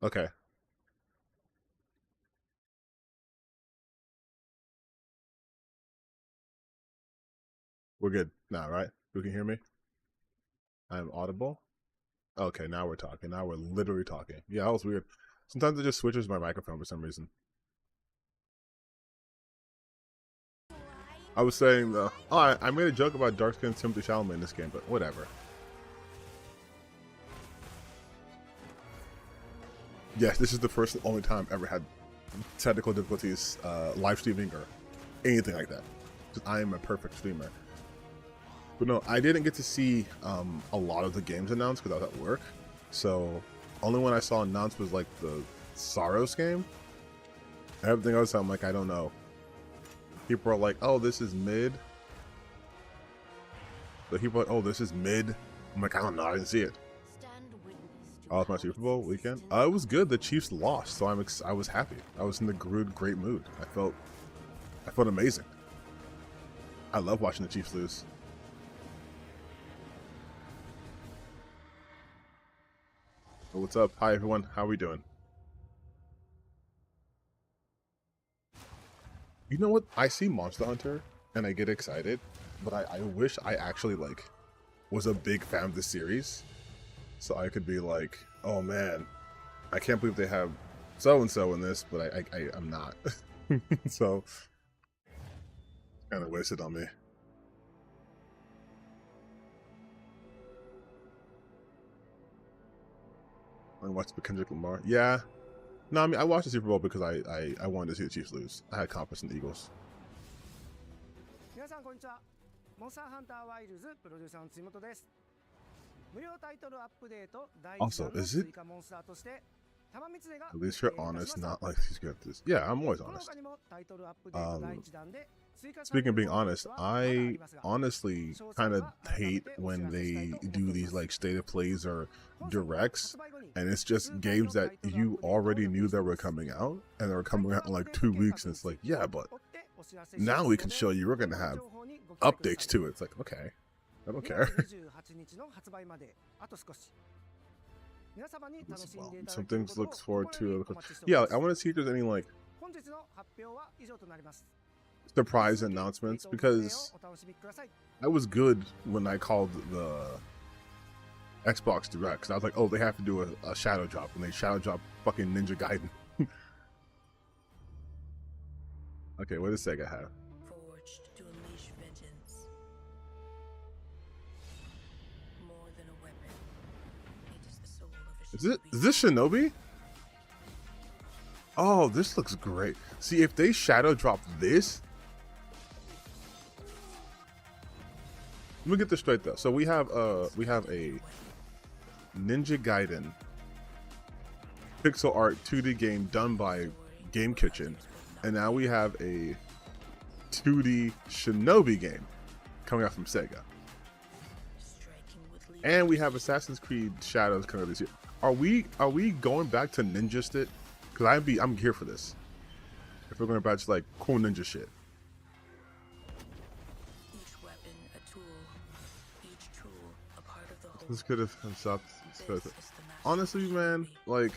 Okay, we're good now, right? You can hear me? I'm audible? Okay, now we're talking. Now we're literally talking. Yeah, that was weird. Sometimes it just switches my microphone for some reason. I was saying, I made a joke about dark skinned Timothy Chalamet in this game, but whatever. Yes, this is the first and only time I've ever had technical difficulties live streaming or anything like that. I am a perfect streamer. But no, I didn't get to see a lot of the games announced because I was at work. So only one I saw announced was like the Saros game. Everything else, I'm like, I don't know. People are like, oh, this is mid. But people are like, oh, this is mid. I'm like, I don't know, I didn't see it. Oh, it's my Super Bowl weekend. It was good. The Chiefs lost, so I was happy. I was in the great mood. I felt amazing. I love watching the Chiefs lose. What's up? Hi everyone. How are we doing? You know what? I see Monster Hunter and I get excited, but I wish I actually like was a big fan of the series, so I could be like, oh man, I can't believe they have so and so in this, but I'm not. So kind of wasted on me. I watched the Kendrick Lamar. Yeah. No, I mean I watched the Super Bowl because I wanted to see the Chiefs lose. I had confidence in the Eagles. 皆さんこんにちは。モンスターハンターワイルズプロデューサーの辻本です。無料タイトルアップデート第1弾の追加モンスターとして At least you're honest, not like these characters. Yeah, I'm always honest. Speaking of being honest, I honestly kind of hate when they do these like state of plays or directs, and it's just games that you already knew that were coming out, and they were coming out in like 2 weeks, and it's like, yeah, but now we can show you we're gonna have updates to it. It's like, okay, I don't care. Some things looks forward to. Yeah, I want to see if there's any like surprise announcements, because I was good when I called the Xbox Direct, because I was like, oh, they have to do a shadow drop, and they shadow drop fucking Ninja Gaiden. Okay, what does Sega have? Is this Shinobi? Oh, this looks great. See, if they shadow drop this, let me get this straight though. So we have a Ninja Gaiden pixel art 2D game done by Game Kitchen, and now we have a 2D Shinobi game coming out from Sega, and we have Assassin's Creed Shadows coming out this year. Are we going back to ninja shit? Because I'm here for this. If we're going back to like cool ninja shit. This could have stopped. Honestly, man, like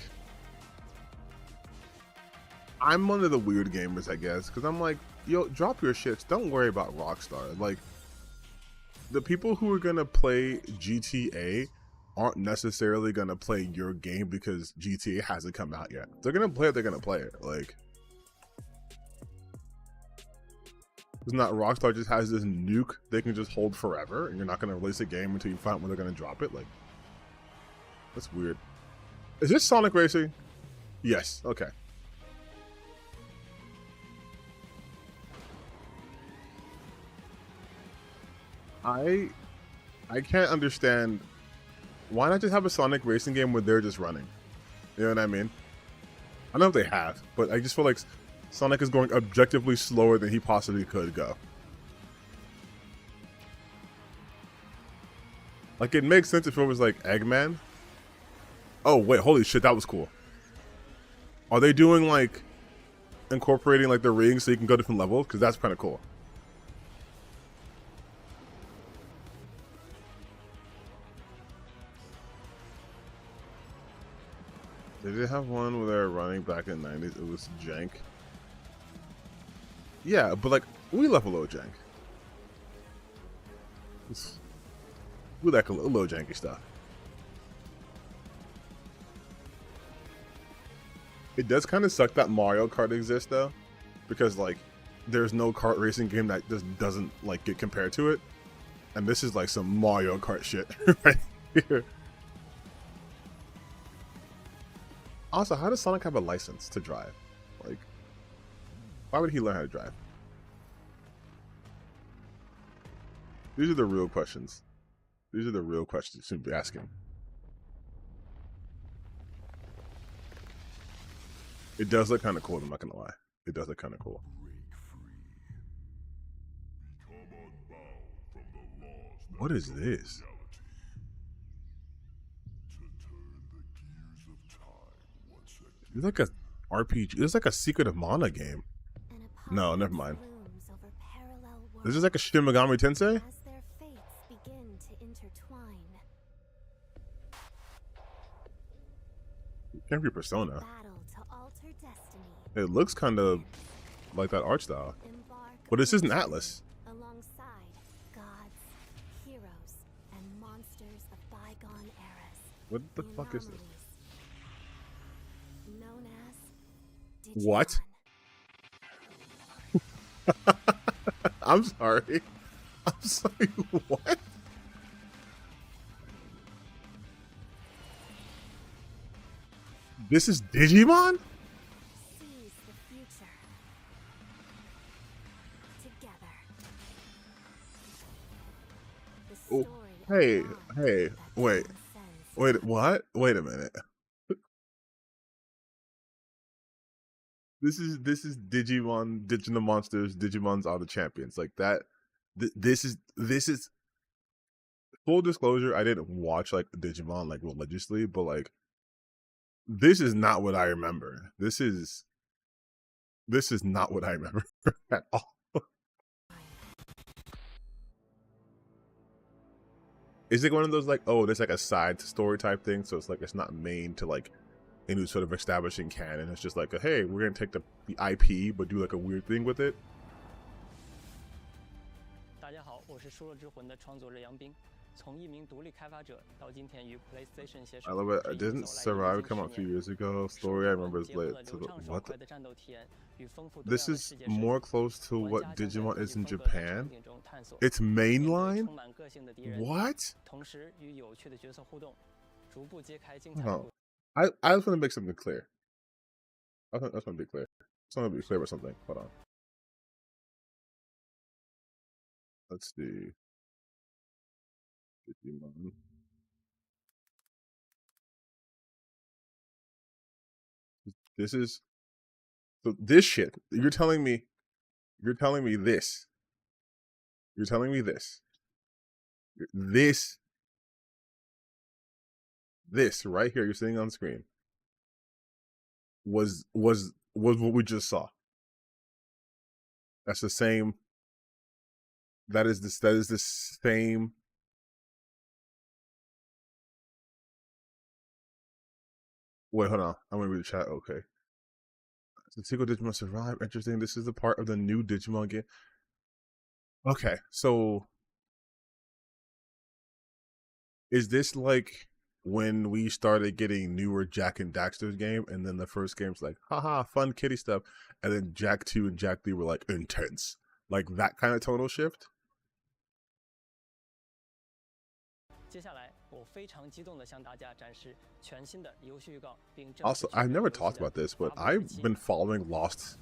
I'm one of the weird gamers, I guess, because I'm like, yo, drop your shits. Don't worry about Rockstar. Like, the people who are gonna play GTA aren't necessarily gonna play your game because GTA hasn't come out yet. They're gonna play it. They're gonna play it. Like, it's not Rockstar just has this nuke they can just hold forever, and you're not gonna release a game until you find when they're gonna drop it. Like, that's weird. Is this Sonic Racing? Yes. Okay. I can't understand. Why not just have a Sonic racing game where they're just running? You know what I mean? I don't know if they have, but I just feel like Sonic is going objectively slower than he possibly could go. Like, it makes sense if it was like Eggman. Oh wait, holy shit, that was cool. Are they doing like incorporating like the rings so you can go different levels? Because that's kind of cool. Did it have one where they were running back in the 90s? It was jank. Yeah, but like, we left a little jank. We like a little janky stuff. It does kind of suck that Mario Kart exists though, because like, there's no kart racing game that just doesn't like get compared to it, and this is like some Mario Kart shit right here. Also, how does Sonic have a license to drive? Like, why would he learn how to drive? These are the real questions. These are the real questions you should be asking. It does look kind of cool, I'm not gonna lie. It does look kind of cool. What is this? It's like a RPG. It's like a Secret of Mana game. No, never mind. This is like a Shin Megami Tensei? Can't be Persona. It looks kind of like that art style. But this isn't Atlas. What the fuck is this? What? I'm sorry. I'm sorry, what? This is Digimon? Oh, hey, wait, what? Wait a minute. This is Digimon, Digital Monsters, Digimons are the champions. Like that. This is full disclosure. I didn't watch like Digimon like religiously, but like this is not what I remember. This is not what I remember at all. Is it one of those like, oh, there's like a side story type thing, so it's like it's not main to like any sort of establishing canon. It's just like, hey, we're gonna take the IP but do like a weird thing with it. 大家好，我是《输了之魂》的创作者杨冰。从一名独立开发者到今天与 PlayStation 携手。I love it. I didn't Survive come out a few years ago. Story I remember is late to the what? This is more close to what Digimon is in Japan. It's mainline. What? Oh. I just want to make something clear. I just want to be clear. I just want to be clear about something. Hold on. Let's see. Digimon. This is so this shit. You're telling me this. You're telling me this. This right here you're seeing on screen was what we just saw. That's the same. That is the same. Wait, hold on. I'm gonna read the chat. Okay. The sequel Digimon Survive. Interesting. This is the part of the new Digimon game. Okay, so is this like when we started getting newer Jack and Daxter's game, and then the first game's like, haha, fun kitty stuff, and then Jack 2 and Jack 3 were like intense, like that kind of tonal shift? Also, I've never talked about this, but I've been following Lost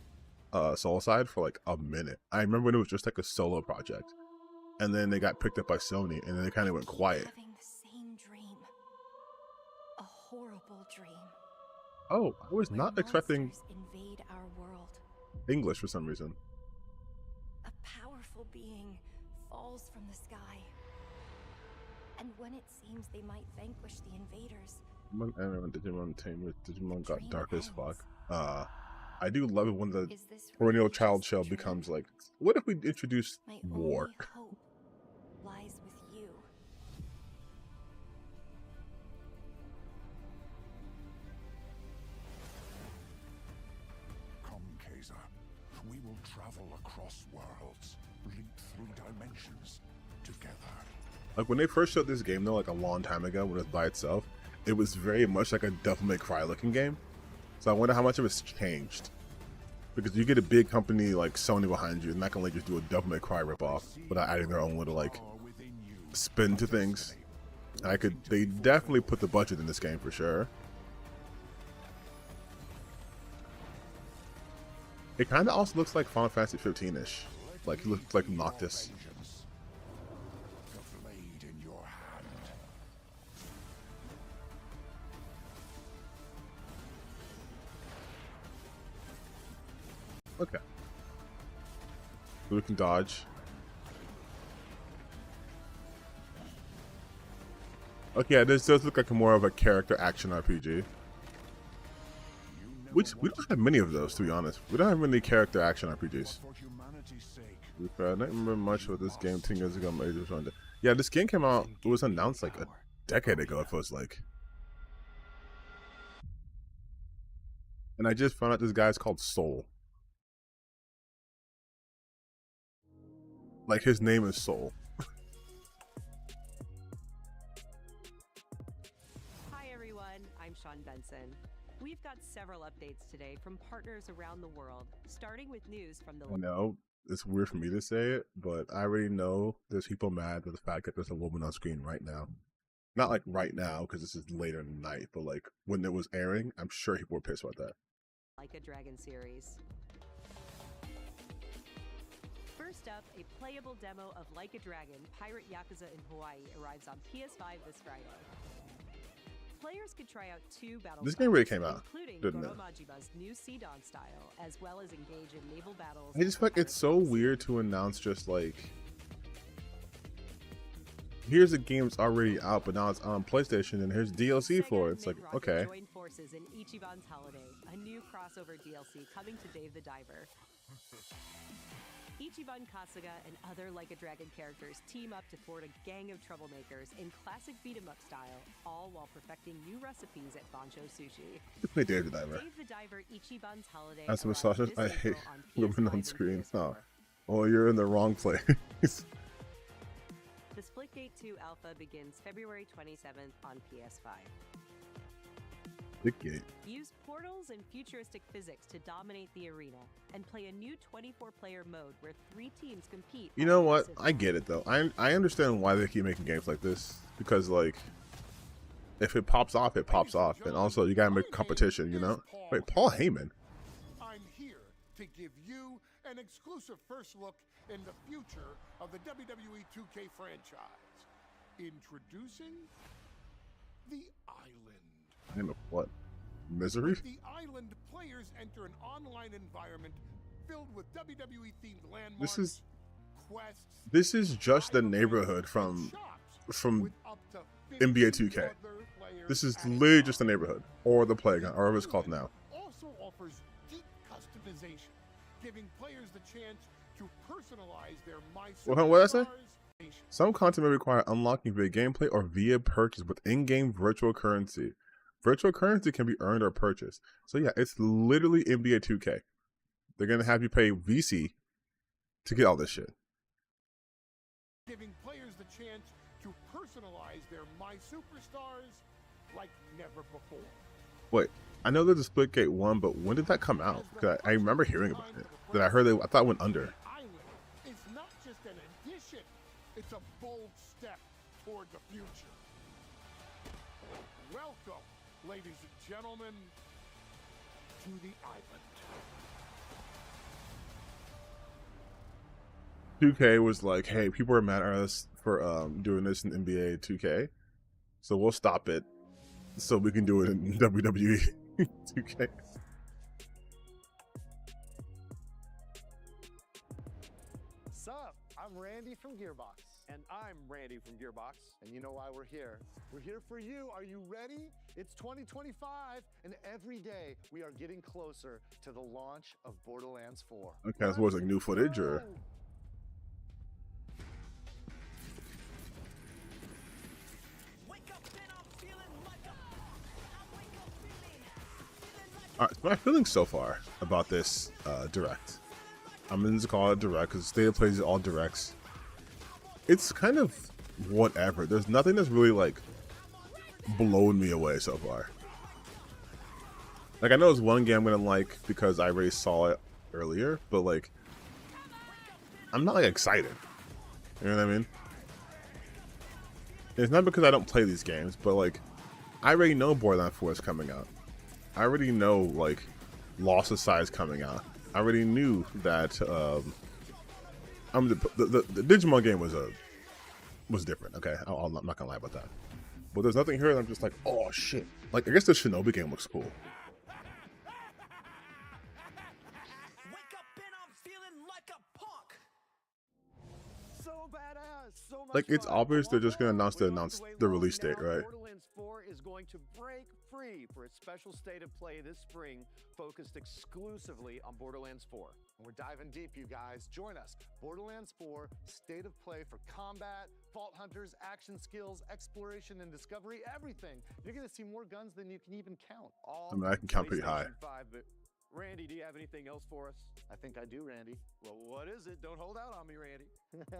Soulside for like a minute. I remember when it was just like a solo project, and then they got picked up by Sony, and then they kind of went quiet. A horrible dream. Oh, I was not expecting invade our world. English for some reason. A powerful being falls from the sky. And when it seems they might vanquish the invaders, Digimon got dark as fuck. I do love it when the perennial child shell becomes like, what if we introduce war? Hope lies with you. travel across worlds, linked through dimensions, together. Like when they first showed this game though, like a long time ago when it was by itself, it was very much like a Devil May Cry looking game. So I wonder how much of it's changed. Because you get a big company like Sony behind you, and not gonna let you do a Devil May Cry ripoff without adding their own little like spin to things. And they definitely put the budget in this game for sure. It kind of also looks like Final Fantasy 15-ish. Like, it looks like Noctis. The blade in your hand. Okay. We can dodge. Okay, yeah, this does look like more of a character action RPG. Which we don't have many of those, to be honest. We don't have many character action RPGs. For humanity's sake. I don't remember much of this game 10 years ago. Yeah, this game came out, it was announced like a decade ago, it feels like. And I just found out this guy's called Soul. Like, his name is Soul. Hi everyone, I'm Sean Benson. We've got several updates today from partners around the world, starting with news from the... I know, it's weird for me to say it, but I already know there's people mad at the fact that there's a woman on screen right now. Not like right now, because this is later in the night, but like when it was airing, I'm sure people were pissed about that. Like a Dragon series. First up, a playable demo of Like a Dragon, Pirate Yakuza in Hawaii arrives on PS5 this Friday. Players could try out 2 battle This game really styles, came out, including didn't it? Goromajima's new Sea Dawn style, as well as engage in naval battles. I just feel like it's so weird to announce just like, here's a game that's already out, but now it's on PlayStation, and here's DLC for it. It's like, okay. Join forces in Ichiban's Holiday, a new crossover DLC coming to Dave the Diver. Ichiban Kasuga and other Like a Dragon characters team up to thwart a gang of troublemakers in classic beat-em-up style, all while perfecting new recipes at Bancho Sushi. Play Dave the Diver. Dave the Diver Ichiban's Holiday. As a arrives massage, this I April hate on women PS5 on and screen. Oh, PS4. well, you're in the wrong place. The Splitgate 2 alpha begins February 27th on PS5. Big gate. Use portals and futuristic physics to dominate the arena, and play a new 24-player mode where 3 teams compete. You know what? I get it though. I understand why they keep making games like this, because like, if it pops off, it pops off, and also you gotta make competition. You know? Wait, Paul Heyman. I'm here to give you an exclusive first look in the future of the WWE 2K franchise. Introducing the Island. Name of what? Misery? With the Island, players enter an online environment filled with WWE-themed landmarks, quests. This is just the neighborhood from NBA 2K. This is literally just the neighborhood, or the playground, or whatever it's called now. Also offers deep customization, giving players the chance to personalize their What did I say? Superstars. Some content may require unlocking via gameplay or via purchase with in-game virtual currency. Virtual currency can be earned or purchased. So yeah, it's literally NBA 2K. They're gonna have you pay VC to get all this shit. Giving players the chance to personalize their My Superstars like never before. Wait, I know there's a Splitgate 1, but when did that come out? Because I remember hearing about it. That I heard I thought it went under. Island is not just an addition, it's a bold step toward the future. Welcome, ladies and gentlemen, to the island. 2K was like, hey, people are mad at us for doing this in NBA 2K, so we'll stop it so we can do it in WWE 2K. Sup, I'm Randy from Gearbox. And I'm Randy from Gearbox. And you know why we're here. We're here for you. Are you ready? It's 2025, and every day we are getting closer to the launch of Borderlands 4. Okay, so was like new footage or? Alright, so my feelings so far about this direct. I'm in this call it direct because State of Play is all directs. It's kind of whatever. There's nothing that's really like blown me away so far. Like I know there's one game I'm gonna like because I already saw it earlier, but like I'm not like excited. You know what I mean? It's not because I don't play these games, but like I already know Borderlands 4 is coming out. I already know like Lost Society is coming out. I already knew that the Digimon game was different. Okay, I'm not gonna lie about that. But there's nothing here that I'm just like, oh shit. Like I guess the Shinobi game looks cool. Like it's obvious they're just gonna announce the release date, right? Borderlands 4 is going to break free for its special state of play this spring, focused exclusively on Borderlands 4. We're diving deep, you guys. Join us. Borderlands 4, state of play for combat, vault hunters, action skills, exploration and discovery, everything. You're gonna see more guns than you can even count. All I mean, I can count pretty high. 5, but Randy, do you have anything else for us? I think I do, Randy. Well, what is it? Don't hold out on me, Randy.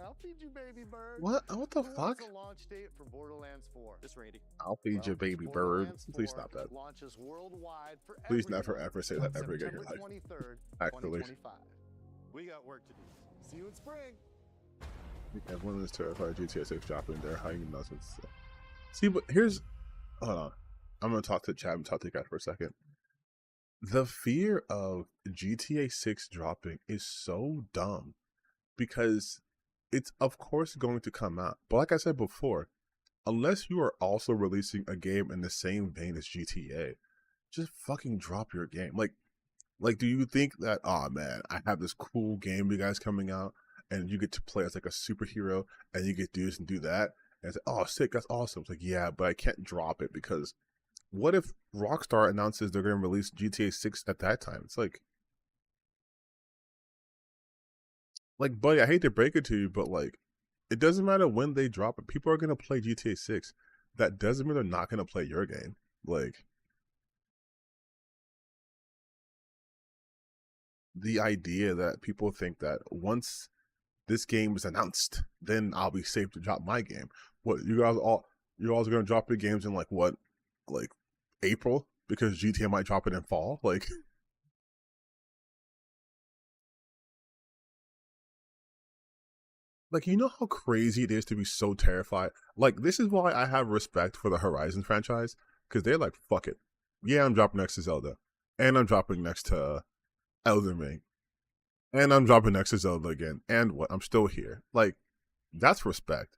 I'll feed you, baby bird. What the Who fuck? wants a launch date for Borderlands 4? This Randy. I'll feed your baby bird. Please stop that. Launches worldwide for Please everyone never ever say that ever again in your life. September 23rd, Actually. 2025. We got work to do. See you in spring. Everyone is terrified of GTA 6 dropping their hiding nonsense. See, but here's hold on. I'm gonna talk to chat and talk to you guys for a second. The fear of GTA 6 dropping is so dumb because it's of course going to come out. But like I said before, unless you are also releasing a game in the same vein as GTA, just fucking drop your game. Like, do you think that, oh man, I have this cool game you guys coming out and you get to play as like a superhero and you get to do this and do that? And it's like, oh sick, that's awesome. It's like, yeah, but I can't drop it because what if Rockstar announces they're going to release GTA 6 at that time? It's like, buddy, I hate to break it to you, but like, it doesn't matter when they drop it. People are going to play GTA 6. That doesn't mean they're not going to play your game. Like, the idea that people think that once this game is announced, then I'll be safe to drop my game. What, you're all going to drop your games in like what? Like April because GTA might drop it in fall. Like you know how crazy it is to be so terrified. Like this is why I have respect for the Horizon franchise because they're like, fuck it, yeah, I'm dropping next to Zelda, and I'm dropping next to Elden Ring, and I'm dropping next to Zelda again, and what? I'm still here. Like that's respect.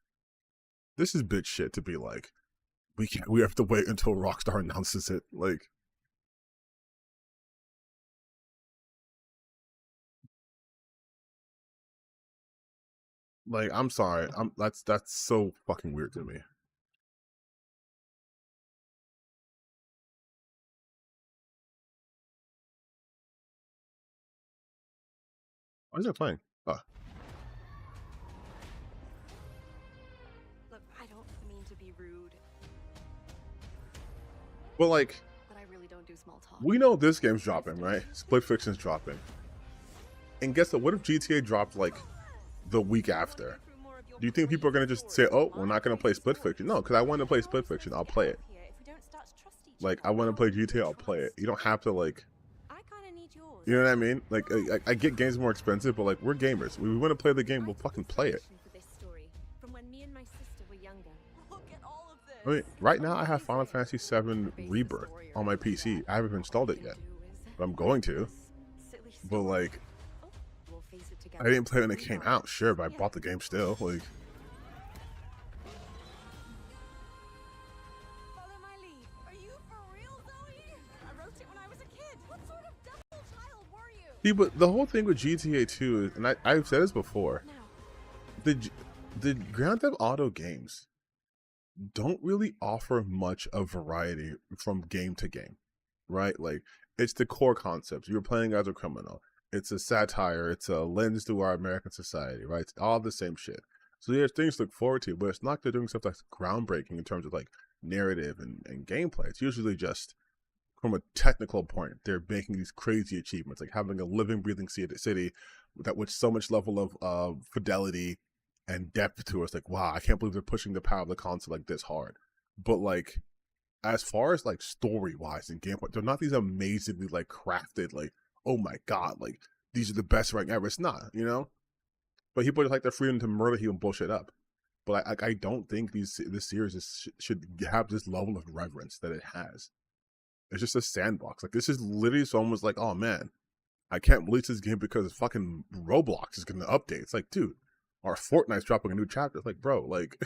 This is bitch shit to be like, we have to wait until Rockstar announces it. Like, I'm sorry. That's so fucking weird to me. Why is it playing? Oh. Look, I don't mean to be rude. Well, like, but I really don't do small talk. We know this game's dropping, right? Split Fiction's dropping. And guess what? What if GTA dropped like the week after? Do you think people are gonna just say, "Oh, we're not gonna play Split Fiction"? No, because I want to play Split Fiction. I'll play it. Like, I want to play GTA. I'll play it. You don't have to like. You know what I mean? Like, I get games more expensive, but like, we're gamers. We want to play the game. We'll fucking play it. I mean, right now I have Final Fantasy VII Rebirth on my PC. I haven't installed it yet, but I'm going to. But like, I didn't play it when it came out, sure, but I bought the game still. Like, Follow my lead. Are you for real, Zoe? I wrote it when I was a kid. What sort of devil child were you? see, but the whole thing with GTA 2 is, and I've said this before, the Grand Theft Auto games don't really offer much of variety from game to game, right? Like, it's the core concepts. You're playing as a criminal. It's a satire. It's a lens to our American society, right? It's all the same shit. So there's things to look forward to, but it's not like they're doing stuff that's groundbreaking in terms of like narrative and gameplay. It's usually just from a technical point, they're making these crazy achievements, like having a living, breathing city that with so much level of fidelity and depth to it. It's like, wow, I can't believe they're pushing the power of the console like this hard. But like, as far as like story wise and gameplay, they're not these amazingly like crafted, like, oh my god, like these are the best rank ever. It's not, you know. But people just like their freedom to murder you and bullshit up. But I don't think this series should have this level of reverence that it has. It's just a sandbox. Like, this is literally someone's like, oh man, I can't release this game because fucking Roblox is going to update. It's like, dude, or Fortnite's dropping a new chapter. It's like, bro, like,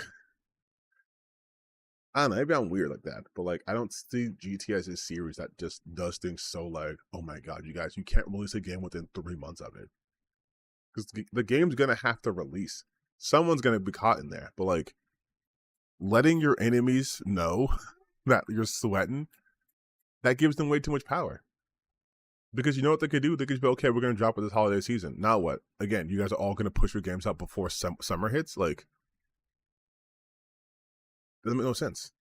I don't know, maybe I'm weird like that. But like, I don't see GTA as a series that just does things so like, oh my god, you guys, you can't release a game within 3 months of it. Because the game's going to have to release. Someone's going to be caught in there. But like, letting your enemies know that you're sweating, that gives them way too much power. Because you know what they could do? They could be, okay, we're going to drop it this holiday season. Now what? Again, you guys are all going to push your games out before summer hits? Like, doesn't make no sense.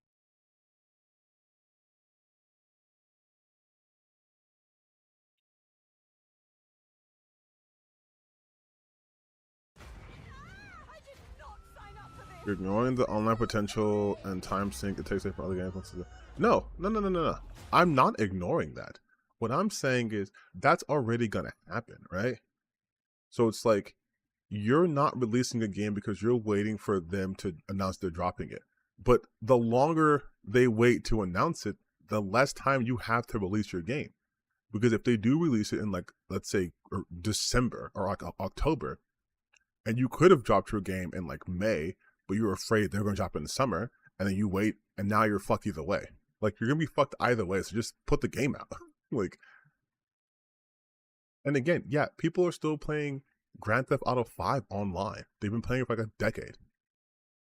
You're ignoring the online potential and time sink it takes away from other games. No. I'm not ignoring that. What I'm saying is that's already going to happen, right? So it's like, you're not releasing a game because you're waiting for them to announce they're dropping it. But the longer they wait to announce it, the less time you have to release your game. Because if they do release it in, like, let's say December or like October, and you could have dropped your game in like May, but you were afraid they're going to drop it in the summer, and then you wait, and now you're fucked either way. Like, you're going to be fucked either way, so just put the game out. Like, and again, yeah, people are still playing Grand Theft Auto 5 online. They've been playing it for like a decade.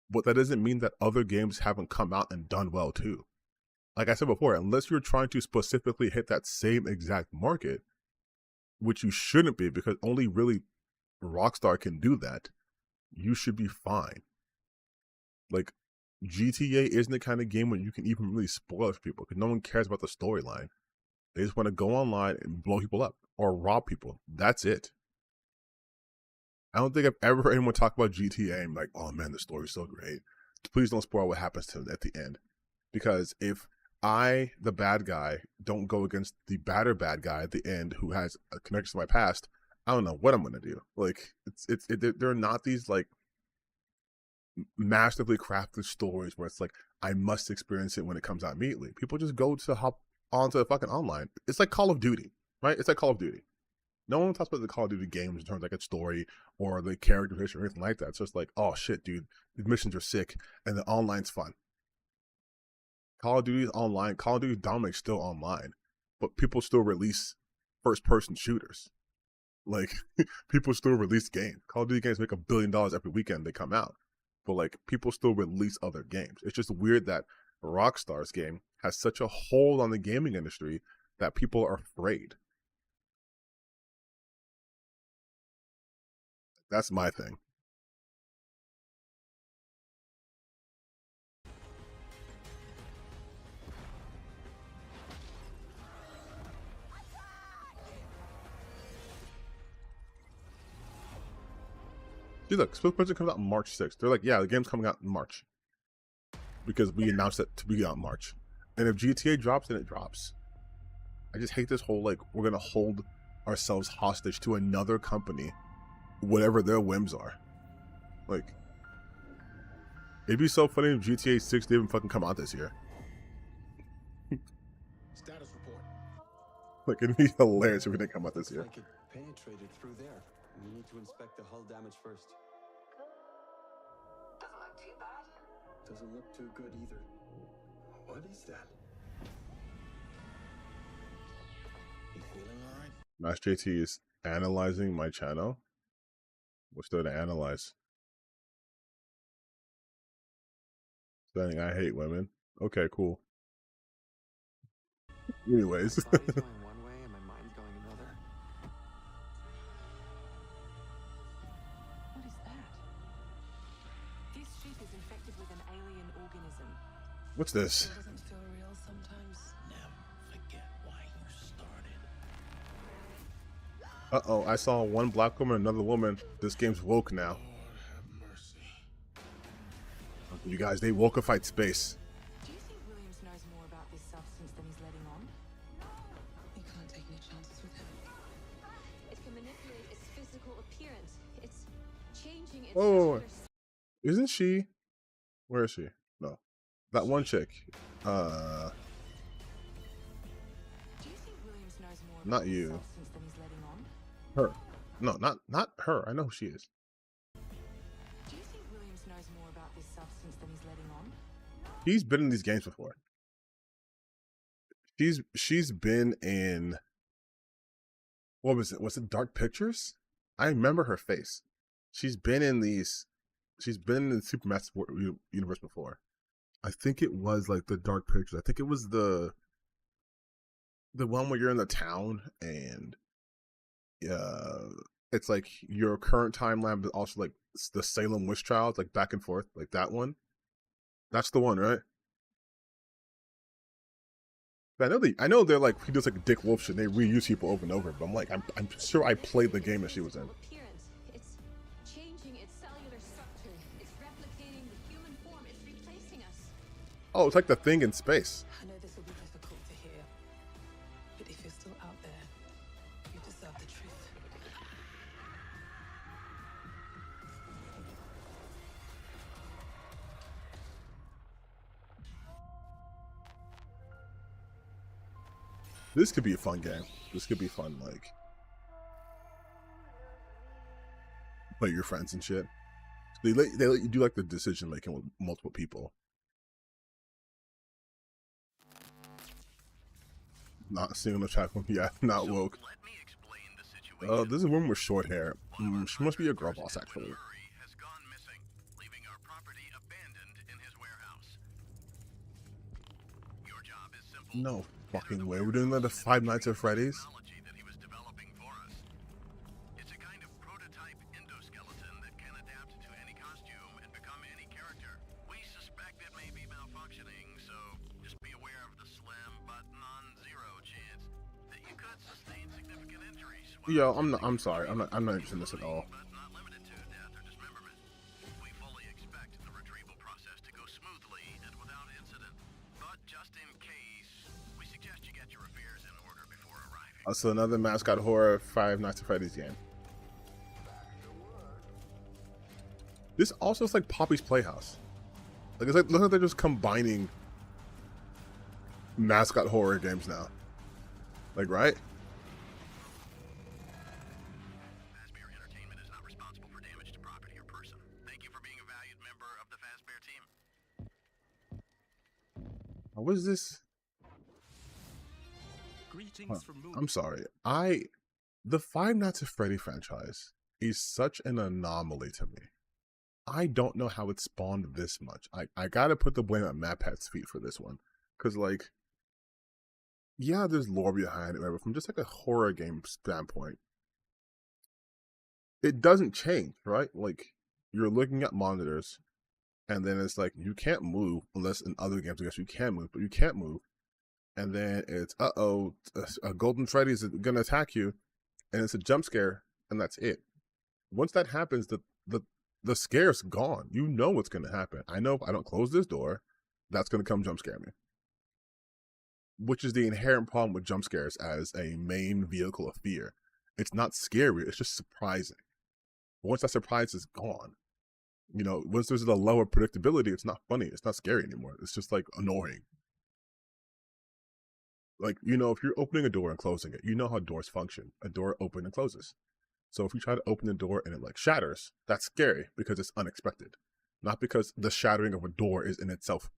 But that doesn't mean that other games haven't come out and done well too. Like I said before, unless you're trying to specifically hit that same exact market, which you shouldn't be, because only really Rockstar can do that, you should be fine. Like, GTA isn't the kind of game where you can even really spoil it for people, because no one cares about the storyline. They just want to go online and blow people up or rob people. That's it. I don't think I've ever heard anyone talk about GTA and like, oh man, the story's so great. Please don't spoil what happens to them at the end. Because if I, the bad guy, don't go against the bad guy at the end who has a connection to my past, I don't know what I'm going to do. Like, they're not these like masterfully crafted stories where it's like, I must experience it when it comes out immediately. People just go to hop onto the fucking online. It's like Call of Duty, right? It's like Call of Duty. No one talks about the Call of Duty games in terms of like a story or the character history or anything like that. It's just like, oh shit, dude, the missions are sick and the online's fun. Call of Duty is online. Call of Duty dominates still online, but people still release first-person shooters. Like, people still release games. Call of Duty games make $1 billion every weekend they come out, but like, people still release other games. It's just weird that Rockstar's game has such a hold on the gaming industry that people are afraid. That's my thing. See, look, Split Person comes out March 6th. They're like, yeah, the game's coming out in March. Because we announced it to be out in March. And if GTA drops, then it drops. I just hate this whole, like, we're going to hold ourselves hostage to another company, whatever their whims are. Like, it'd be so funny if GTA 6 didn't fucking come out this year. Status report. Like, it'd be hilarious if it didn't come out this year. Like it penetrated through there. We need to inspect the hull damage first. Doesn't look too bad. Doesn't look too good either. What is that? You feeling alright? Mass JT is analyzing my channel. What's there to analyze? Saying I hate women. Okay, cool. Anyways. My body's going one way and my mind's going another. What is that? This ship is infected with an alien organism. What's this? It doesn't feel real sometimes. Never forget Uh-oh, I saw one black woman, another woman. This game's woke now. You guys, they wokeified space. Do you think Williams knows more about this substance than he's letting on? You can't take any chances with him. It can manipulate its physical appearance. It's changing its Oh, cellular isn't she? Where is she? No, that one chick. Do you think Williams knows more about Not this you. substance than he's letting on? Her. No, not her. I know who she is. Do you think Williams knows more about this substance than he's letting on? She's been in these games before. She's been in. What was it? Was it Dark Pictures? I remember her face. She's been in these. She's been in the Supermassive universe before. I think it was like the Dark Pictures. I think it was the one where you're in the town and it's like your current timeline, but also like the Salem witch trials, like back and forth, like that one. That's the one, right? I know they're like, he does like Dick Wolf shit. They reuse people over and over, but I'm like, I'm sure I played the game that she was in. appearance. It's changing its cellular structure. It's replicating the human form. It's replacing us. Oh, it's like the Thing in space. I know this will be difficult to hear, but if you're still out there, you deserve the truth. This could be a fun game. This could be fun, like play your friends and shit. They let you do like the decision making with multiple people. Not seeing the chat room. Yeah, not woke. This is a woman with short hair. She must be a girl boss, actually. No fucking way. We're doing that at Five Nights at Freddy's? Yo, I'm sorry. I'm not interested in this at all. Also, another mascot horror Five Nights at Freddy's game. This also is like Poppy's Playhouse. Like it's like, look like they're just combining mascot horror games now. Like, right? What is this? I'm sorry. The Five Nights at Freddy franchise is such an anomaly to me. I don't know how it spawned this much. I gotta put the blame at MatPat's feet for this one. Cause like, yeah, there's lore behind it, but from just like a horror game standpoint, it doesn't change, right? Like, you're looking at monitors, and then it's like, you can't move, unless in other games, I guess you can move, but you can't move. And then it's, a Golden Freddy is gonna attack you, and it's a jump scare, and that's it. Once that happens, the scare's gone. You know what's gonna happen. I know if I don't close this door, that's gonna come jump scare me. Which is the inherent problem with jump scares as a main vehicle of fear. It's not scary, it's just surprising. Once that surprise is gone, you know, once there's a lower predictability, it's not funny, it's not scary anymore. It's just like annoying. Like, you know, if you're opening a door and closing it, you know how doors function. A door opens and closes. So if you try to open the door and it like shatters, that's scary because it's unexpected. Not because the shattering of a door is in itself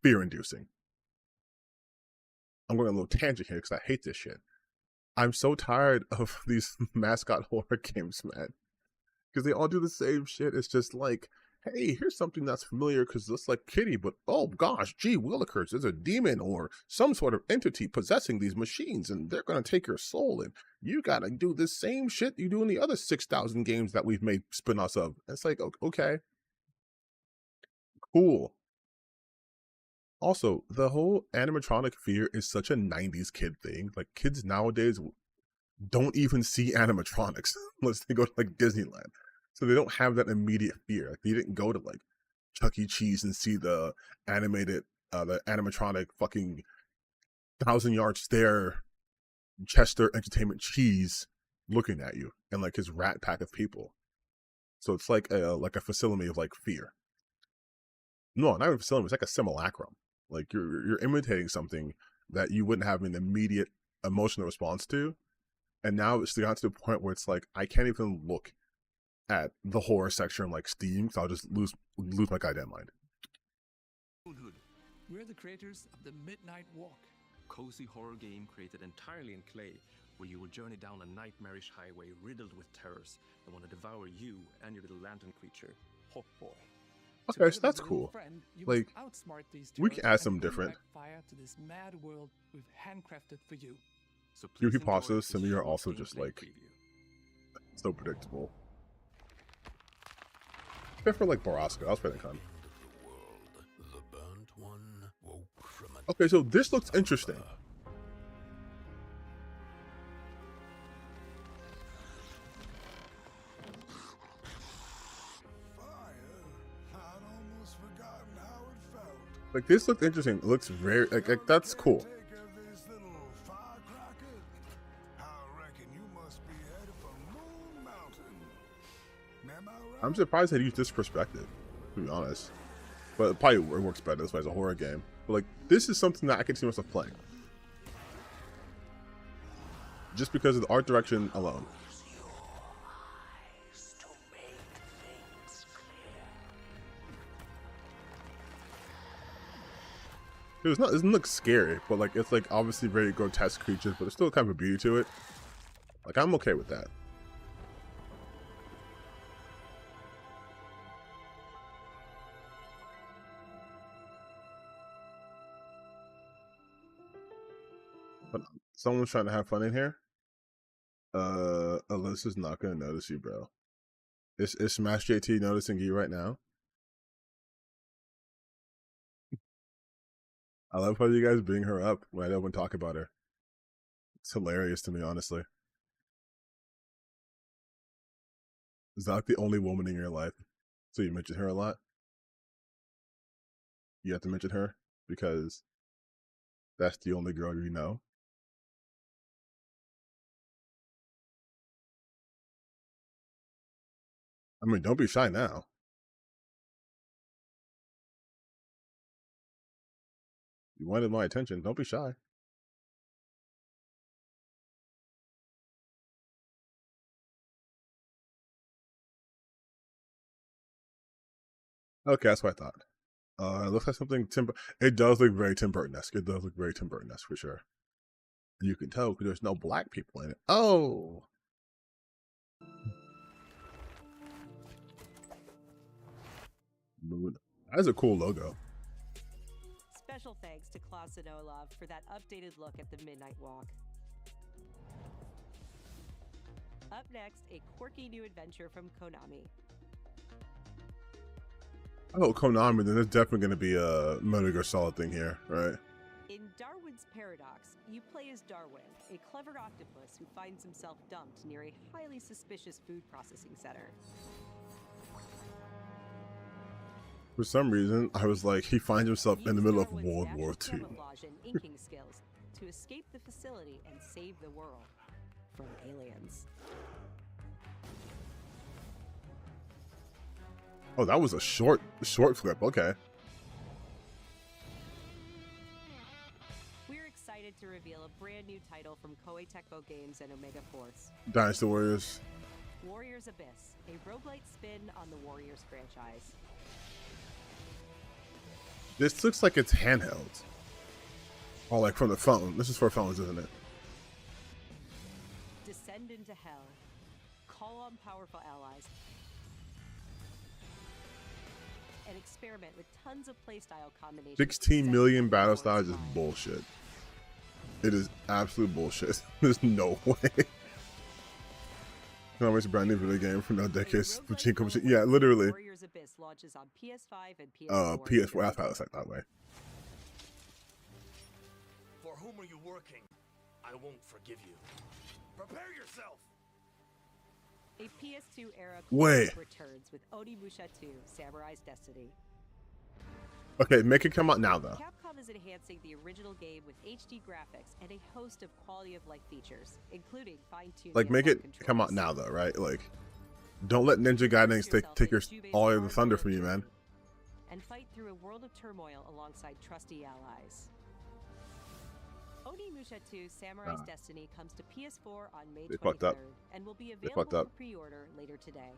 fear-inducing. I'm going a little tangent here because I hate this shit. I'm so tired of these mascot horror games, man. Because they all do the same shit. It's just like, hey, here's something that's familiar because it looks like Kitty, but oh gosh, gee willikers, there's a demon or some sort of entity possessing these machines and they're going to take your soul and you got to do the same shit you do in the other 6,000 games that we've made spin-offs of. It's like, okay. Cool. Also, the whole animatronic fear is such a 90s kid thing. Like, kids nowadays don't even see animatronics unless they go to like Disneyland. So they don't have that immediate fear. Like they didn't go to like Chuck E. Cheese and see the animatronic fucking 1,000-yard stare Chester Entertainment Cheese looking at you and like his rat pack of people. So it's like a facility of like fear. No, not even a facility. It's like a simulacrum. Like you're imitating something that you wouldn't have an immediate emotional response to, and now it's gotten to the point where it's like I can't even look at the horror section like Steam, so I'll just lose my goddamn mind. We're the creators of the Midnight Walk, cozy horror game created entirely in clay, where you will journey down a nightmarish highway riddled with terrors that want to devour you and your little lantern creature, Hawk Boy. Okay, so that's cool. Like, we can add something different. Fire to this mad world we've handcrafted for you. So Yuki Pastas to me are also just like so predictable. Except for like Borrasca, that was pretty fun. Okay, so this looks interesting. Like this looks interesting. It looks very like that's cool. I'm surprised they used this perspective, to be honest. But it probably works better this way as a horror game. But like this is something that I can see myself playing. Just because of the art direction alone. It doesn't look scary, but like it's like obviously very grotesque creatures, but there's still kind of a beauty to it. Like I'm okay with that. But someone's trying to have fun in here. Alyssa's not gonna notice you, bro. Is Smash JT noticing you right now? I love how you guys bring her up when I don't want to talk about her. It's hilarious to me, honestly. Is that like the only woman in your life? So you mention her a lot? You have to mention her because that's the only girl you know? I mean, don't be shy now. You wanted my attention. Don't be shy. Okay, that's what I thought. It looks like something It does look very Tim Burton-esque. It does look very Tim Burton-esque for sure. You can tell because there's no black people in it. Oh! Moon. That is a cool logo. Special thanks to Klaus and Olav for that updated look at the Midnight Walk. Up next, a quirky new adventure from Konami. Oh, Konami, then there's definitely going to be a Metal Gear Solid thing here, right? In Darwin's Paradox, you play as Darwin, a clever octopus who finds himself dumped near a highly suspicious food processing center. For some reason, I was like, he finds himself in the middle of World War II. Inking skills to escape the facility and save the world from aliens. Oh, that was a short flip. Okay. We're excited to reveal a brand new title from Koei Tecmo Games and Omega Force. Dynasty Warriors. Warriors Abyss, a roguelite spin on the Warriors franchise. This looks like it's handheld. Oh, like from the phone. This is for phones, isn't it? Descend into hell. Call on powerful allies. And experiment with tons of playstyle combinations. 16 million battle styles is bullshit. It is absolute bullshit. There's no way. No, it's a brand new video game from no decades. Yeah, literally. Warriors Abyss launches on PS5 and PS4. PS4. That's how it's like that way. For whom are you working? I won't forgive you. Prepare yourself. A PS2 era Wait. returns with Onimusha 2: Samurai's Destiny. Okay, make it come out now though. Capcom is enhancing the original game with HD graphics and a host of quality of life features, including fine-tuning. Like, make it come out now though, right? Like, don't let Ninja Gaiden take all of the thunder from you, man. And fight through a world of turmoil alongside trusty allies. Onimusha 2: Samurai's Destiny comes to PS4 on May 23rd and will be available for pre-order later today.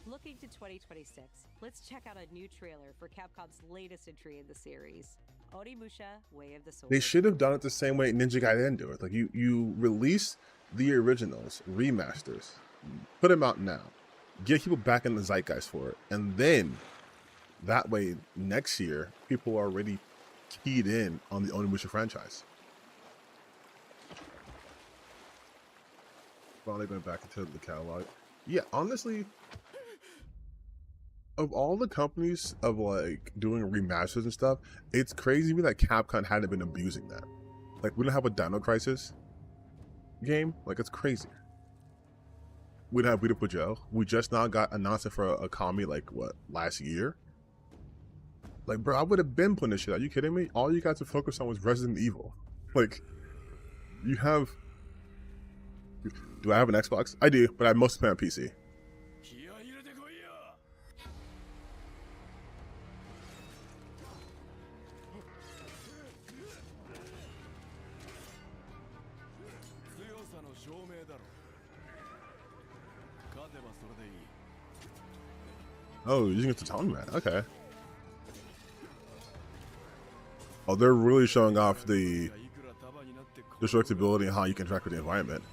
Looking to 2026, let's check out a new trailer for Capcom's latest entry in the series, Onimusha: Way of the Sword. They should have done it the same way Ninja Gaiden do it. Like, you release the originals, remasters, put them out now, get people back in the zeitgeist for it, and then that way next year people are already keyed in on the Onimusha franchise. Finally going back into the catalog. Yeah, honestly, of all the companies of like doing remasters and stuff, it's crazy to me that Capcom hadn't been abusing that. Like, we don't have a Dino Crisis game. Like, it's crazy. We don't have Beautiful Joe. We just now got announced for a Akami like what, last year? Like, bro, I would have been putting this shit out. Are you kidding me? All you got to focus on was Resident Evil. Like, you have... Do I have an Xbox? I do, but I mostly play on PC. Oh, you're using it to tone, man. Okay. Oh, they're really showing off the destructibility and how you can interact with the environment.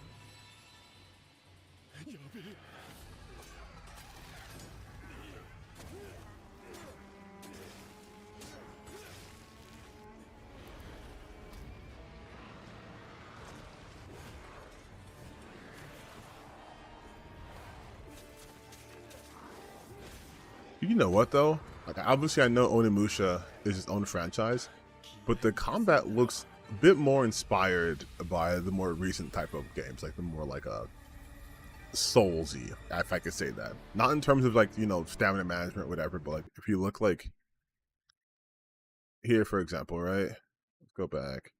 You know what though? Like, obviously I know Onimusha is its own franchise, but the combat looks a bit more inspired by the more recent type of games, like the more like a Soulsy, if I could say that. Not in terms of like, you know, stamina management, whatever, but like if you look like here, for example, right? Let's go back.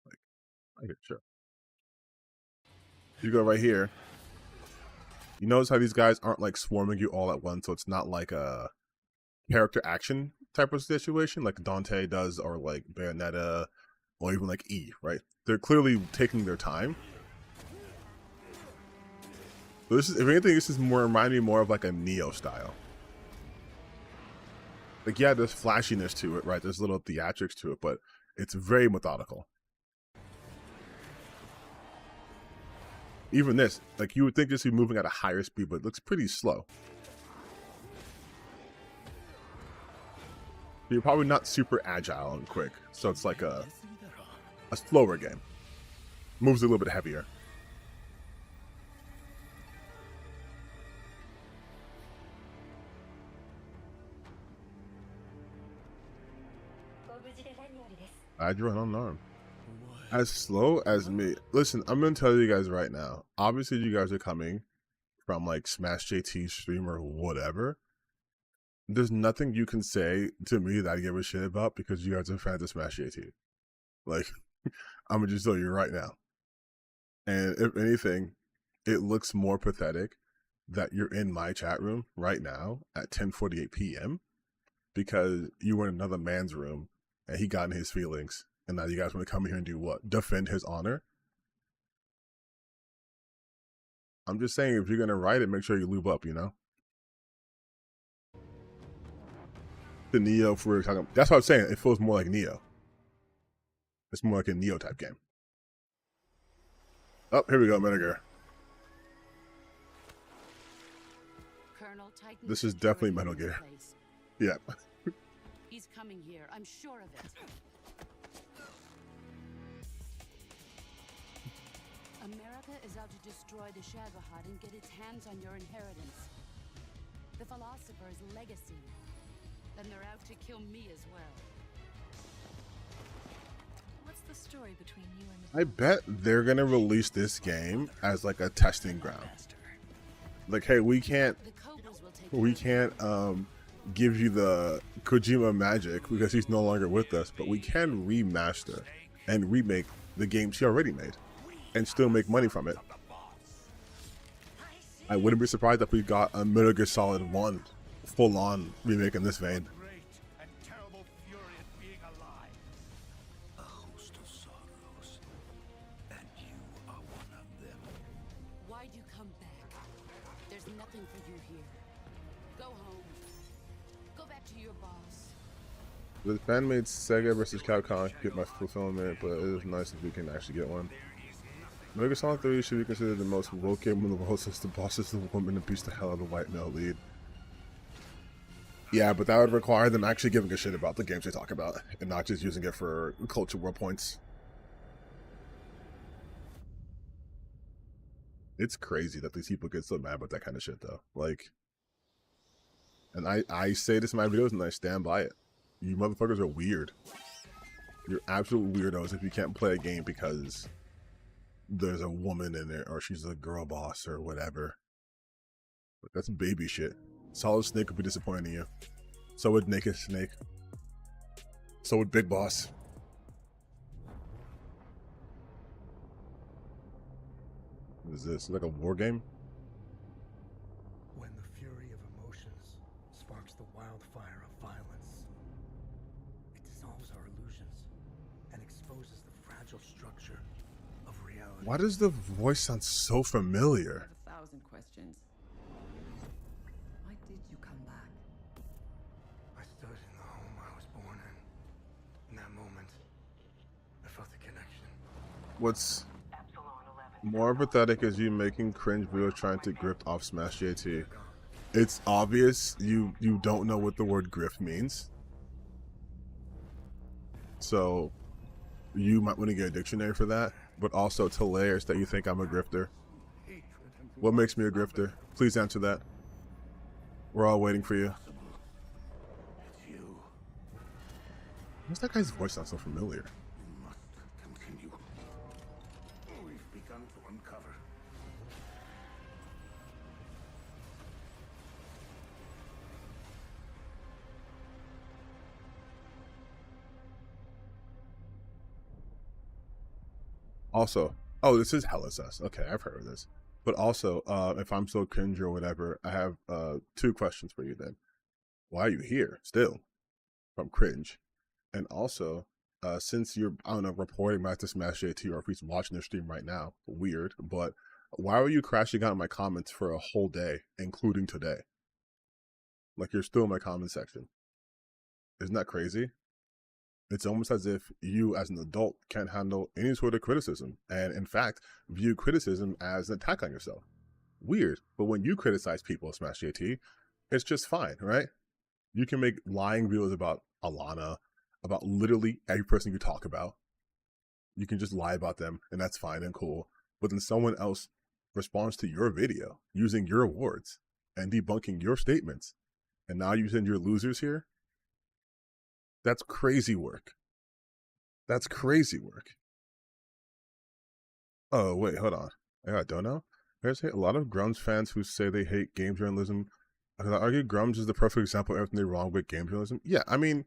Like, right here, sure. You go right here. You notice how these guys aren't like swarming you all at once, so it's not like a character action type of situation like Dante does, or like Bayonetta, or even like E, right? They're clearly taking their time. So this is, if anything, this is more reminding me more of like a Neo style. Like, yeah, there's flashiness to it, right? There's little theatrics to it, but it's very methodical. Even this, like, you would think this would be moving at a higher speed, but it looks pretty slow. You're probably not super agile and quick, so it's like a slower game. Moves a little bit heavier. I drew an unarmed. As slow as me. Listen, I'm gonna tell you guys right now. Obviously, you guys are coming from like Smash JT stream or whatever. There's nothing you can say to me that I give a shit about because you guys are fans of Smash JT. Like, I'm gonna just tell you right now. And if anything, it looks more pathetic that you're in my chat room right now at 10:48 p.m. because you were in another man's room and he got in his feelings. And now you guys want to come here and do what? Defend his honor? I'm just saying, if you're going to write it, make sure you lube up, you know? The Neo, if we're talking, that's what I'm saying. It feels more like Neo. It's more like a Neo type game. Oh, here we go, Menegar. This is definitely Metal Gear. Yeah. He's coming here, I'm sure of it. America is out to destroy the Shagohod and get its hands on your inheritance. The philosopher's legacy. Then they're out to kill me as well. What's the story between you and the I bet they're gonna release this game as like a testing ground. Like, hey, we can't give you the Kojima magic because he's no longer with us, but we can remaster and remake the games he already made and still make money from it. I wouldn't be surprised if we got a Metal Gear Solid 1 full-on remake in this vein. Why'd you come back? There's nothing for you here. Go home. Go back to your boss. The fan made Sega vs. Capcom get my fulfillment, but it is nice if we can actually get one. Metal Gear Solid 3 should be considered the most woke game in the world since the boss is the woman that beats the hell out of the white male lead. Yeah, but that would require them actually giving a shit about the games they talk about and not just using it for culture war points. It's crazy that these people get so mad about that kind of shit, though. Like, and I say this in my videos and I stand by it. You motherfuckers are weird. You're absolute weirdos if you can't play a game because there's a woman in it or she's a girl boss or whatever. But that's baby shit. Solid Snake would be disappointing you. So would Naked Snake. So would Big Boss. What is this? Is it like a war game? When the fury of emotions sparks the wildfire of violence, it dissolves our illusions and exposes the fragile structure of reality. Why does the voice sound so familiar? 1,000 questions. Why did you come back? I stood in the home I was born in. In that moment, I felt a connection. What's more pathetic is you making cringe videos trying to grift off Smash JT. It's obvious you don't know what the word grift means. So you might want to get a dictionary for that, but also it's hilarious that you think I'm a grifter. What makes me a grifter? Please answer that. We're all waiting for you. Why's that guy's voice sound so familiar? Also, oh, this is hella sus. Okay, I've heard of this. But also, if I'm so cringe or whatever, I have 2 questions for you then. Why are you here still? From cringe. And also, since you're, I don't know, reporting back to Smash JT or if he's watching the stream right now, weird, but why were you crashing out in my comments for a whole day, including today? Like you're still in my comment section. Isn't that crazy? It's almost as if you, as an adult, can't handle any sort of criticism, and in fact, view criticism as an attack on yourself. Weird, but when you criticize people, Smash JT, it's just fine, right? You can make lying videos about Alana, about literally every person you talk about. You can just lie about them, and that's fine and cool. But then someone else responds to your video using your words and debunking your statements, and now you send your losers here? That's crazy work. That's crazy work. Oh, wait, hold on. I don't know. There's a lot of Grum's fans who say they hate game journalism. I argue Grum's is the perfect example of everything wrong with game journalism. Yeah, I mean,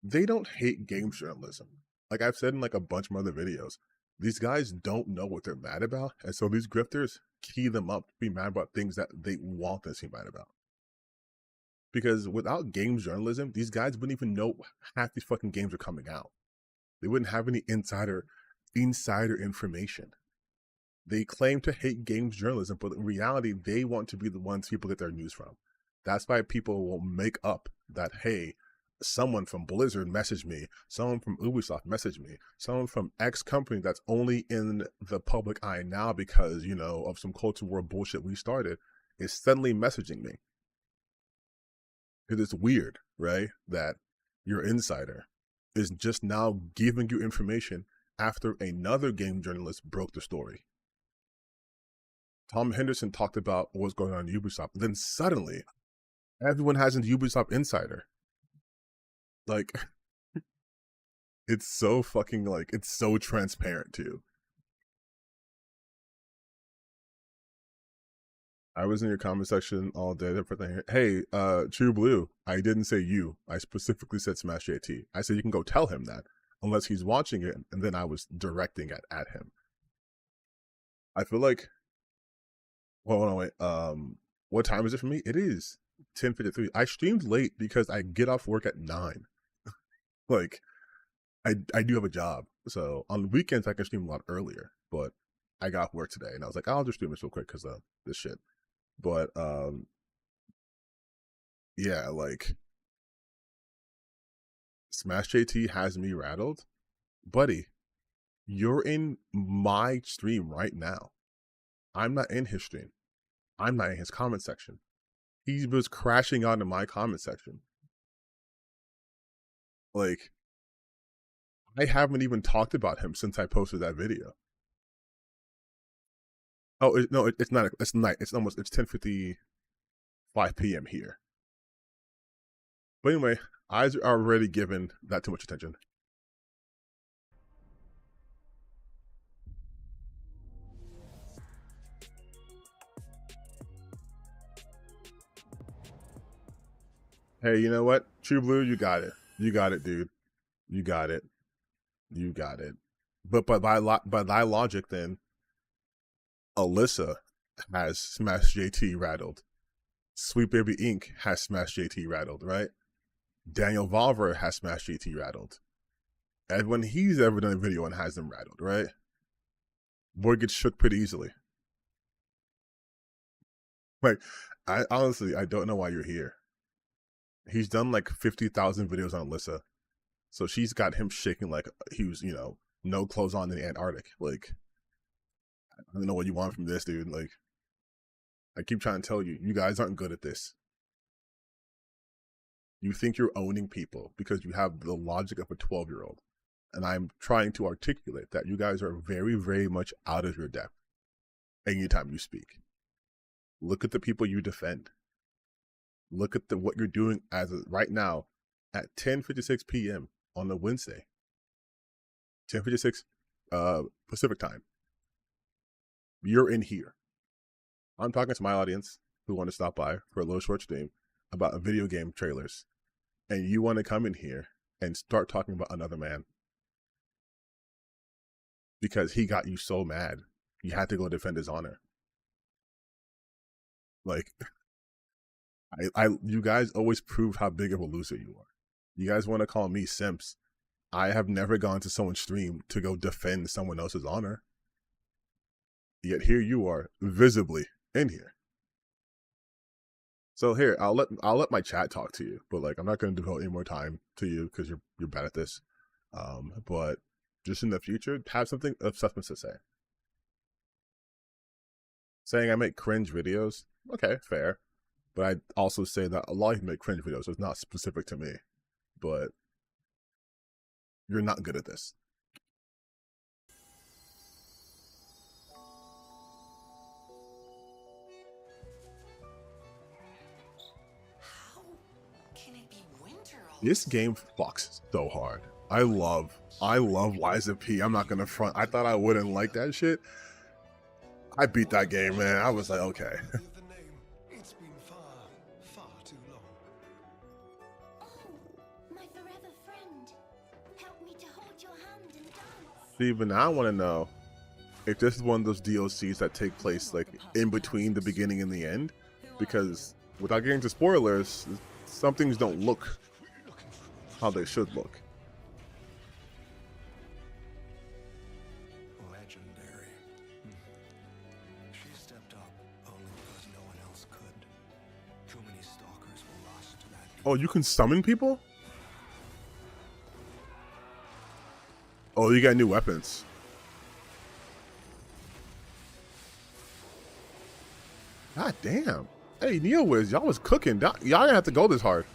they don't hate game journalism. Like I've said in like a bunch of other videos, these guys don't know what they're mad about. And so these grifters key them up to be mad about things that they want them to be mad about. Because without game journalism, these guys wouldn't even know half these fucking games are coming out. They wouldn't have any insider information. They claim to hate games journalism, but in reality, they want to be the ones people get their news from. That's why people will make up that, hey, someone from Blizzard messaged me, someone from Ubisoft messaged me, someone from X company that's only in the public eye now because, you know, of some culture war bullshit we started, is suddenly messaging me. Because it's weird, right? That your insider is just now giving you information after another game journalist broke the story. Tom Henderson talked about what was going on in Ubisoft. Then suddenly, everyone has a Ubisoft insider. Like, It's so fucking like, it's so transparent too. I was in your comment section all day. Hey, True Blue, I didn't say you. I specifically said Smash JT. I said you can go tell him that, unless he's watching it, and then I was directing it at him. I feel like, well, no, wait. What time is it for me? It is 10:53. I streamed late because I get off work at 9. Like, I do have a job, so on weekends I can stream a lot earlier. But I got off work today, and I was like, I'll just stream this real quick because of this shit. But yeah, like Smash JT has me rattled, buddy. You're in my stream right now. I'm not in his stream. I'm not in his comment section. He was crashing onto my comment section. Like, I haven't even talked about him since I posted that video. Oh, no, it's not. It's night. It's 10:55 p.m. here. But anyway, eyes are already given that too much attention. Hey, you know what? True Blue, you got it. You got it, dude. You got it. You got it. But by thy logic, then, Alyssa has Smash JT rattled. Sweet Baby Inc. has Smash JT rattled, right? Daniel Valver has Smash JT rattled. And when he's ever done a video and has them rattled, right? Boy gets shook pretty easily. Like, I honestly don't know why you're here. He's done like 50,000 videos on Alyssa. So she's got him shaking like he was, you know, no clothes on in the Antarctic. Like, I don't know what you want from this, dude. Like, I keep trying to tell you, you guys aren't good at this. You think you're owning people because you have the logic of a 12-year-old. And I'm trying to articulate that you guys are very, very much out of your depth anytime you speak. Look at the people you defend. Look at what you're doing as of right now at 10:56 p.m. on a Wednesday. 10:56 Pacific time. You're in here. I'm talking to my audience who want to stop by for a little short stream about video game trailers. And you want to come in here and start talking about another man. Because he got you so mad. You had to go defend his honor. Like, you guys always prove how big of a loser you are. You guys want to call me simps. I have never gone to someone's stream to go defend someone else's honor. Yet here you are, visibly in here. So here, I'll let my chat talk to you, but like I'm not going to devote any more time to you because you're bad at this. But just in the future, have something of substance to say. Saying I make cringe videos, okay, fair. But I also say that a lot of you make cringe videos, so it's not specific to me. But you're not good at this. This game fucks so hard. I love Liza P. I'm not gonna front. I thought I wouldn't like that shit. I beat that game, man. I was like, okay. It's been far too long. Oh, my forever friend. Help me to hold your hand and dance. See, but now I want to know if this is one of those DLCs that take place like in between the beginning and the end, because without getting into spoilers, some things don't look how they should look. Legendary. She stepped up only because no one else could. Too many stalkers were lost to that. Oh, you can summon people? Oh, you got new weapons. God damn. Hey, NeoWiz, y'all was cooking. Y'all didn't have to go this hard.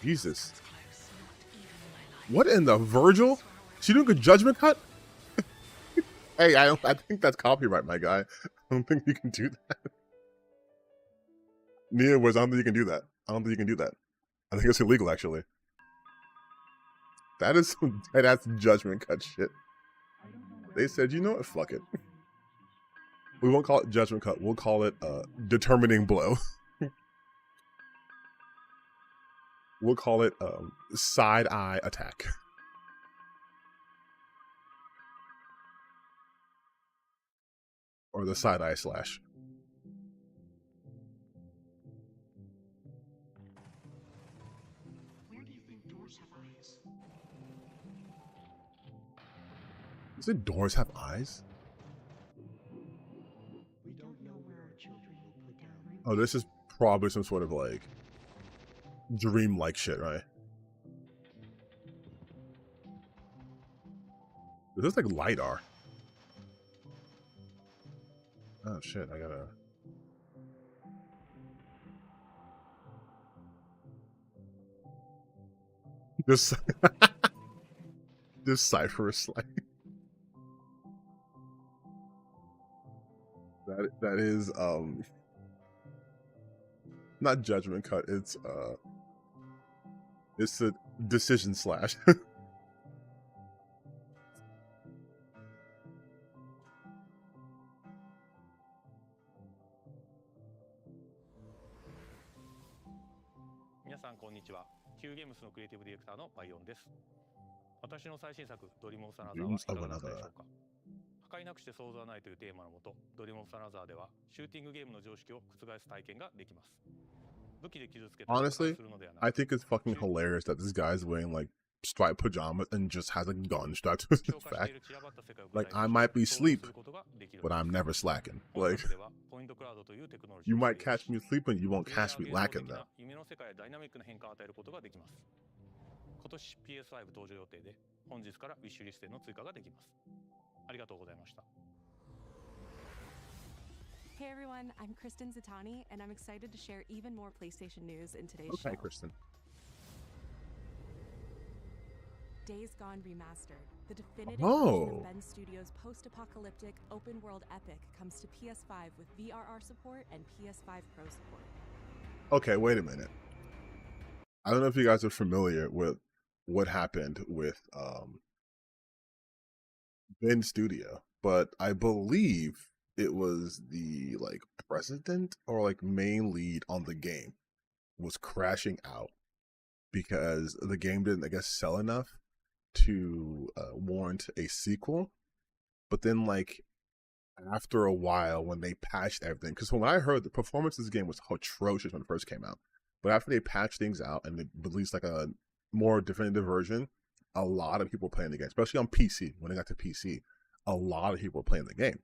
Jesus. What in the Virgil? She doing a judgment cut? Hey, I think that's copyright, my guy. I don't think you can do that. NeoWiz, I don't think you can do that. I don't think you can do that. I think it's illegal, actually. That is some dead-ass Judgment Cut shit. They said, you know what, fuck it. We won't call it Judgment Cut, we'll call it Determining Blow. We'll call it Side-Eye Attack. Or the Side-Eye Slash. Where do you think doors have eyes? Is it doors have eyes? We don't know where our children will put down. Oh, this is probably some sort of like dream-like shit, right? This is like LiDAR. Oh shit, I gotta... This cipher is like... That is not Judgment Cut, it's a decision slash. 皆さんこんにちは。Qゲームスのクリエイティブディレクターのバイオンです。私の最新作ドリームオブサナザーはいかがだったでしょうか。破壊なくして想像はないというテーマのもと、ドリームオブサナザーではシューティングゲームの常識を覆す体験ができます。武器で傷つけたりするのではなく、 I think it's fucking hilarious that this guy's wearing like striped pajamas and just has a gun strapped to his back. Like, I might be asleep, but I'm never slacking. Like, you might catch me sleeping, you won't catch me lacking though. 今年 PS5 登場予定で、本日からウィッシュリストへの追加ができます。ありがとうございました。 Hey everyone, I'm Kristen Zatani, and I'm excited to share even more PlayStation news in today's Okay, show. Kristen. Days Gone Remastered, the definitive Oh. version of Ben Studios' post-apocalyptic open-world epic, comes to PS5 with VRR support and PS5 Pro support. Okay, wait a minute. I don't know if you guys are familiar with what happened with Ben Studio, but I believe it was the like president or like main lead on the game was crashing out because the game didn't, I guess, sell enough to warrant a sequel. But then like after a while when they patched everything, because when I heard the performance of this game was atrocious when it first came out, but after they patched things out and they released like a more definitive version, a lot of people were playing the game, especially on PC. When they got to PC, a lot of people were playing the game.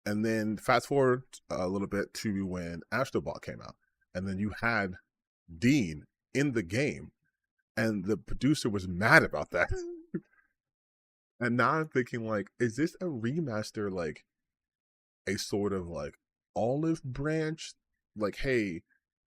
And then fast forward a little bit to when Astrobot came out, and then you had Dean in the game, and the producer was mad about that. And now I'm thinking, like, is this a remaster, like a sort of like olive branch? Like, hey,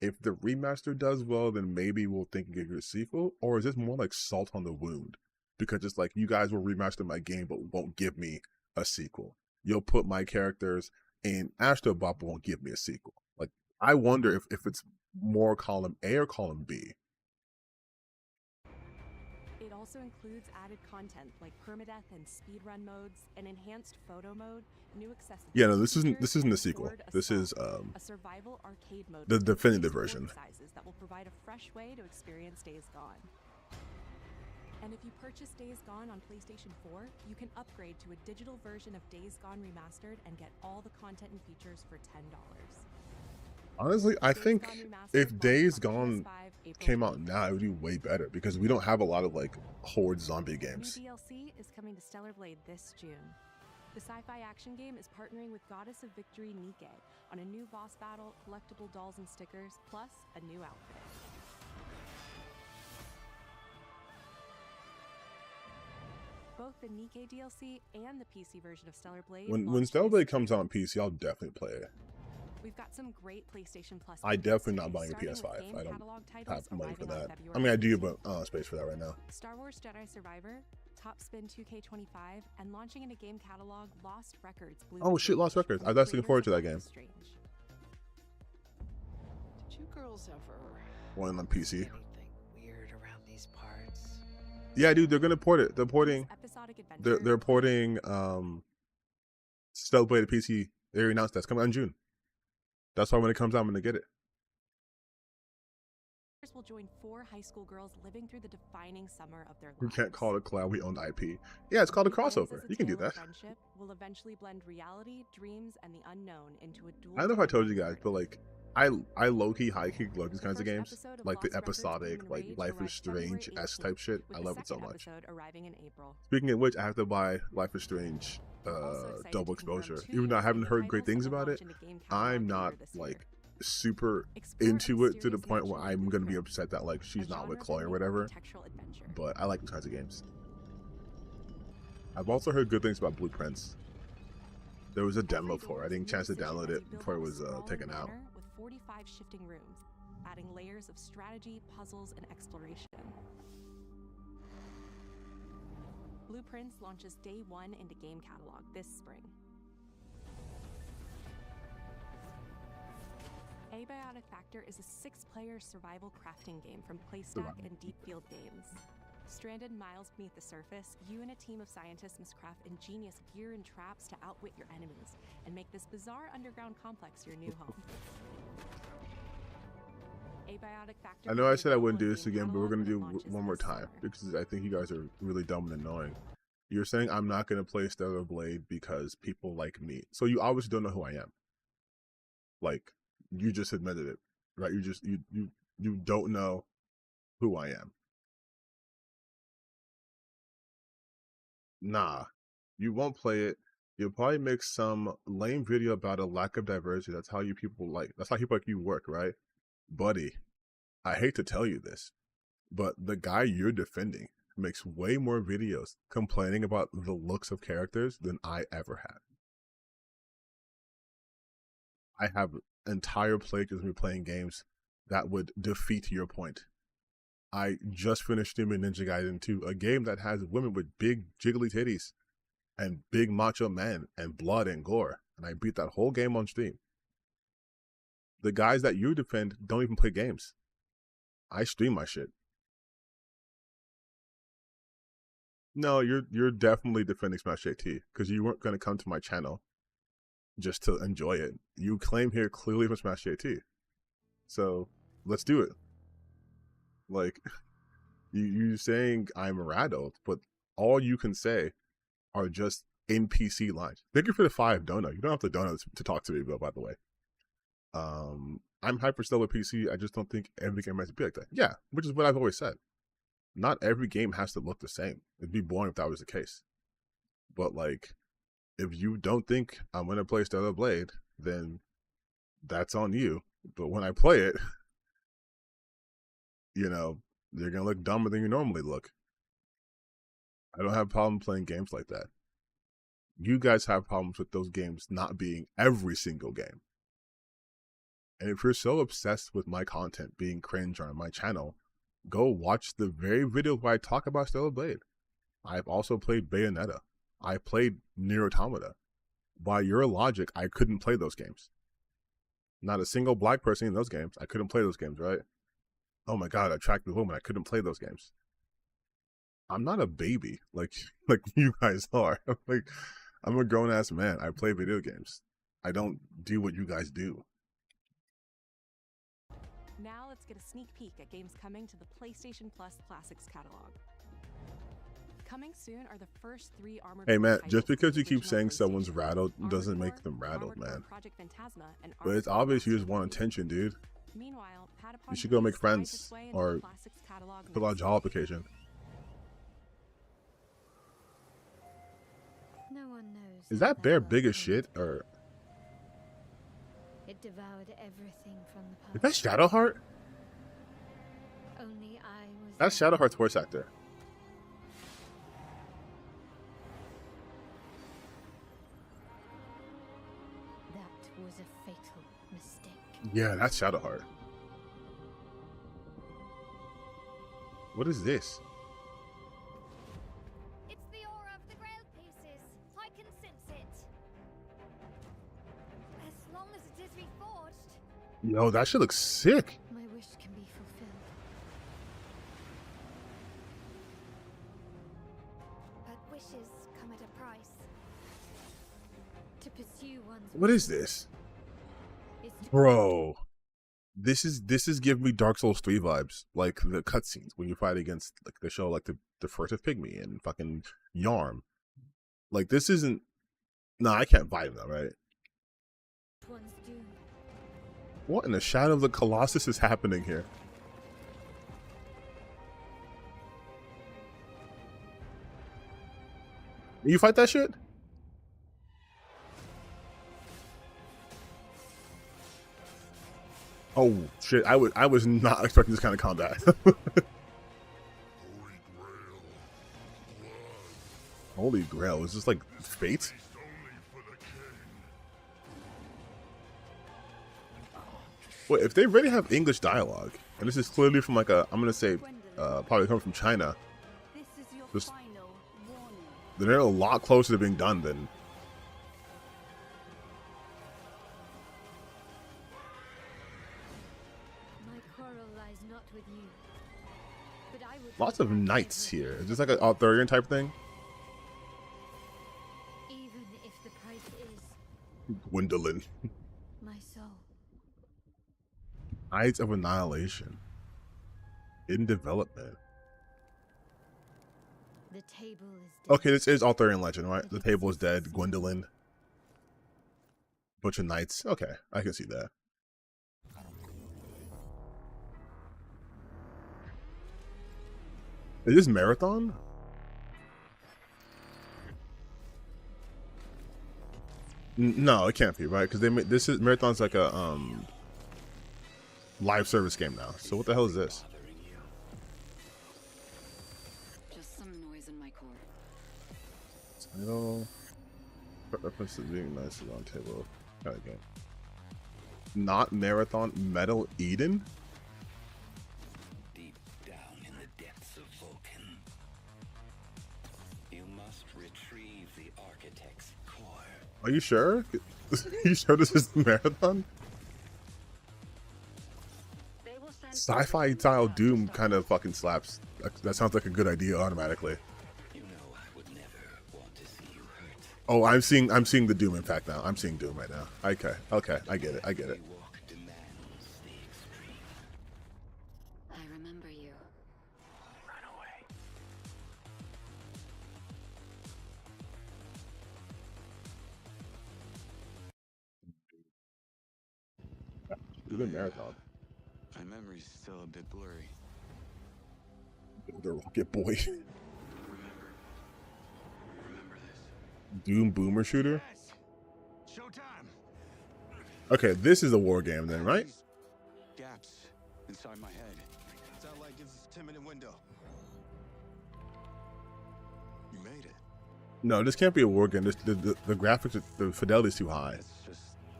if the remaster does well, then maybe we'll think and give you a sequel? Or is this more like salt on the wound? Because it's like, you guys will remaster my game, but won't give me a sequel. You'll put my characters in Astrobot, but won't give me a sequel. Like, I wonder if it's more column A or column B. It also includes added content like permadeath and speedrun modes, an enhanced photo mode, new accessibility. Yeah, no, this isn't the sequel. This is a survival arcade mode, the definitive version. Sizes that will provide a fresh way to experience Days Gone. And if you purchase Days Gone on PlayStation 4, you can upgrade to a digital version of Days Gone Remastered and get all the content and features for $10. Honestly, I think if Days Gone came out now, it would be way better because we don't have a lot of like horde zombie games. New DLC is coming to Stellar Blade this June. The sci-fi action game is partnering with Goddess of Victory Nike on a new boss battle, collectible dolls and stickers, plus a new outfit. Both the Nike DLC and the PC version of Stellar Blade. When Stellar Blade comes out on PC, I'll definitely play it. We've got some great PlayStation Plus. I definitely not buying a PS5. I don't have money for that. I mean, I do, but I don't have space for that right now. Star Wars Jedi Survivor, Top Spin 2K25, and launching in a game catalog, Lost Records. Oh shit, Lost Records! I was looking forward to that game. Did you girls ever One on PC. these parts. Yeah, dude, they're gonna port it. They're porting. They're porting Stealth Blade to PC. They already announced that's coming out in June. That's why when it comes out, I'm gonna get it. Will join 4 high school girls living through the defining summer of their lives. We can't call it cloud. We own IP. Yeah, it's called a crossover. You can do that. Friendship will eventually blend reality, dreams, and the unknown into a dual. I don't know if I told you guys, but like, I low-key, high-key love these kinds of games. Like the episodic, like Life is Strange-esque type shit. I love it so much. Arriving in April. Speaking of which, I have to buy Life is Strange double exposure. Even though I haven't heard great things about it, I'm not like super into it to the point where I'm gonna be upset that like she's not with Chloe or whatever. But I like these kinds of games. I've also heard good things about Blueprints. There was a demo for it. I didn't chance to download it before it was taken out. With 45 shifting rooms, adding layers of strategy, puzzles, and exploration. Blueprints launches day 1 into Game Catalog this spring. Abiotic Factor is a 6-player survival crafting game from Playstack and Deep Field Games. Stranded miles beneath the surface, you and a team of scientists must craft ingenious gear and traps to outwit your enemies and make this bizarre underground complex your new home. Abiotic Factor. I know I said I wouldn't do this again, but we're gonna do one more time because I think you guys are really dumb and annoying. You're saying I'm not gonna play Stellar Blade because people like me. So you obviously don't know who I am. Like, you just admitted it, right? You don't know who I am. Nah, you won't play it. You'll probably make some lame video about a lack of diversity. That's how that's how people like you work, right? Buddy, I hate to tell you this, but the guy you're defending makes way more videos complaining about the looks of characters than I ever have. I have entire playthroughs of me playing games that would defeat your point. I just finished streaming Ninja Gaiden 2, a game that has women with big jiggly titties and big macho men and blood and gore, and I beat that whole game on stream. The guys that you defend don't even play games. I stream my shit. No, you're definitely defending Smash AT because you weren't going to come to my channel just to enjoy it. You claim here clearly from Smash AT. So let's do it. Like, you saying I'm rattled, but all you can say are just NPC lines. Thank you for the 5 donut. You don't have to donut to talk to me, Bill, by the way. I'm hyper still with PC. I just don't think every game has to be like that. Yeah, which is what I've always said. Not every game has to look the same. It'd be boring if that was the case. But like, if you don't think I'm going to play Stellar Blade, then that's on you. But when I play it, you know, you're going to look dumber than you normally look. I don't have a problem playing games like that. You guys have problems with those games not being every single game. And if you're so obsessed with my content being cringe on my channel, go watch the very video where I talk about Stellar Blade. I've also played Bayonetta. I played Nier Automata. By your logic, I couldn't play those games. Not a single black person in those games. I couldn't play those games, right? Oh my god, Attractive Woman. I couldn't play those games. I'm not a baby like you guys are. Like, I'm a grown-ass man. I play video games. I don't do what you guys do. Now let's get a sneak peek at games coming to the PlayStation Plus Classics catalog. Coming soon are the first 3 Armored Hey man, Core just titles because you from keep original saying someone's PlayStation, rattled Armored doesn't Core, make them rattled, Armored Core man. Project Phantasma, and But Armored it's Core obvious you Master just want Chief. attention, dude. Meanwhile, Patapon You should go Beast make finds its friends way into or the Classics catalog fill out a next job week. application. No one knows. Is that bear big as shit, or It devoured everything from the is past. that Shadowheart? Only I was. That's Shadowheart's voice actor. That was a fatal mistake. Yeah, that's Shadowheart. What is this? It's the aura of the Grail pieces. I can sense it. As long as it is reforged. Yo, that shit looks sick. My wish can be fulfilled. wishes come at a price. To pursue one's What is this? Bro. This is giving me Dark Souls 3 vibes. Like the cutscenes when you fight against like the show like the furtive pygmy and fucking Yarm. Like this isn't I can't fight him though, right? What in the shadow of the Colossus is happening here? You fight that shit? Oh shit! I was not expecting this kind of combat. Holy Grail, is this like fate? Wait, if they really have English dialogue, and this is clearly from like a, I'm gonna say, probably coming from China. Just, they're a lot closer to being done than. Lots of knights here. Is this like an Arthurian type thing? Even if the price is Gwendolyn. my soul. Eyes of Annihilation. In development. The table is dead. Okay, this is Arthurian legend, right? The table is dead. Gwendolyn. Bunch of knights. Okay, I can see that. Is this Marathon? No, it can't be, right? Because this is Marathon's like a live service game now. So what the hell is this? Just some noise in my core. Title. Reference to being nice on table. Kind of game. Not Marathon. Metal Eden. Are you sure? You sure this is Marathon? Sci-fi style Doom kind of fucking slaps. That sounds like a good idea automatically. Oh, I'm seeing the Doom impact now. I'm seeing Doom right now. Okay, I get it. I get it. I remember you. Run away. Do the Marathon. My memory's still a bit blurry. The Rocket Boy. Remember this. Doom Boomer Shooter? Showtime. Okay, this is a war game then, right? Gaps inside my head. Satellite gives us a 10-minute window. You made it. No, this can't be a war game. The graphics, the fidelity's too high.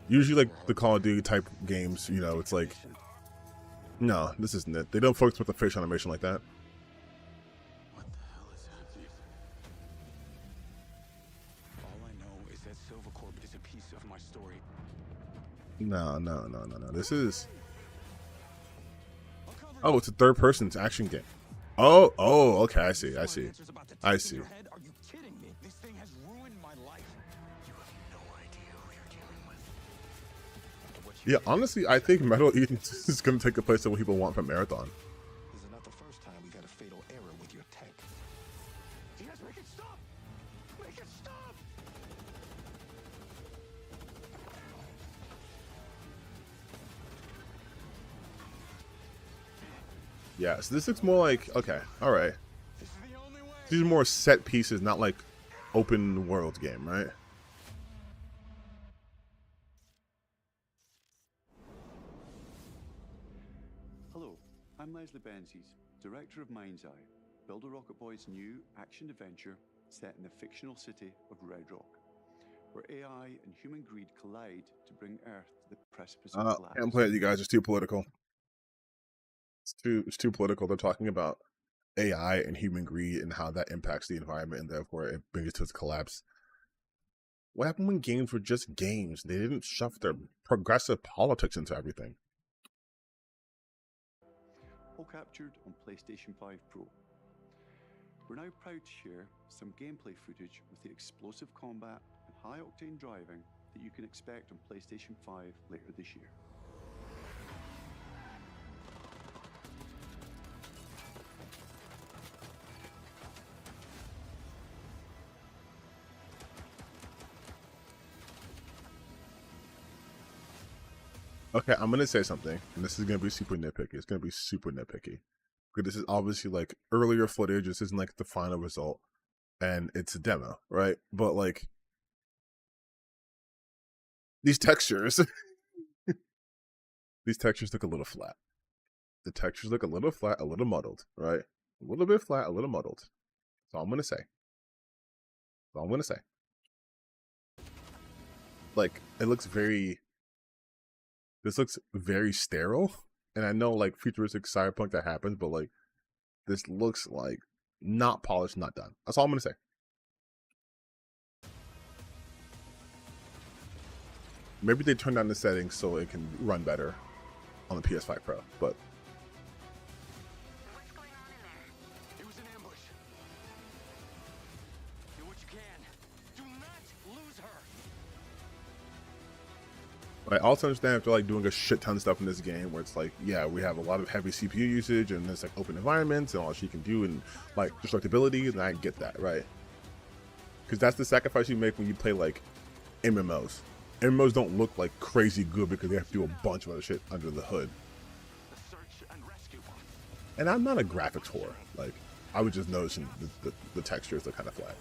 Usually, like the Call of Duty type games, you know, it's like, no, this isn't it. They don't focus with the facial animation like that. What the hell is happening? All I know is that Silvercorp is a piece of my story. No. This is. Oh, it's a third-person action game. Oh, okay. I see. Are you kidding me? This thing has ruined my life. You have no idea who you're dealing with. Yeah, honestly, I think Metal Eden is going to take the place of what people want from Marathon. This is not the first time we've had a fatal error with your tech. Yes, make it stop! Make it stop! Yeah, so this looks more like, okay, alright. These are more set pieces, not like open world game, right? Hello, I'm Leslie Benzies, director of Mind's Eye, Builder Rocket Boy's new action-adventure set in the fictional city of Red Rock, where AI and human greed collide to bring Earth to the precipice of collapse. Can't play it, you guys. It's too political. It's too political. They're talking about AI and human greed and how that impacts the environment and therefore it brings it to its collapse. What happened when games were just games? They didn't shove their progressive politics into everything. All captured on PlayStation 5 Pro. We're now proud to share some gameplay footage with the explosive combat and high-octane driving that you can expect on PlayStation 5 later this year. Okay, I'm gonna say something, and this is gonna be super nitpicky. It's gonna be super nitpicky. Because this is obviously like earlier footage, this isn't like the final result, and it's a demo, right? But like these textures these textures look a little flat. The textures look a little flat, a little muddled, right? A little bit flat, a little muddled. That's all I'm gonna say. That's all I'm gonna say. Like, it looks very, this looks very sterile. And I know like futuristic cyberpunk that happens, but like this looks like not polished, not done. That's all I'm gonna say. Maybe they turned down the settings so it can run better on the PS5 Pro, but What's going on in there? It was an ambush. Do what you can. Do not lose her. I also understand if they're like doing a shit ton of stuff in this game where it's like, yeah, we have a lot of heavy CPU usage and there's like open environments and all she can do and like destructibility, and I get that, right? Because that's the sacrifice you make when you play like MMOs. MMOs don't look like crazy good because they have to do a bunch of other shit under the hood. And I'm not a graphics whore. Like, I was just noticing the textures are kind of flat.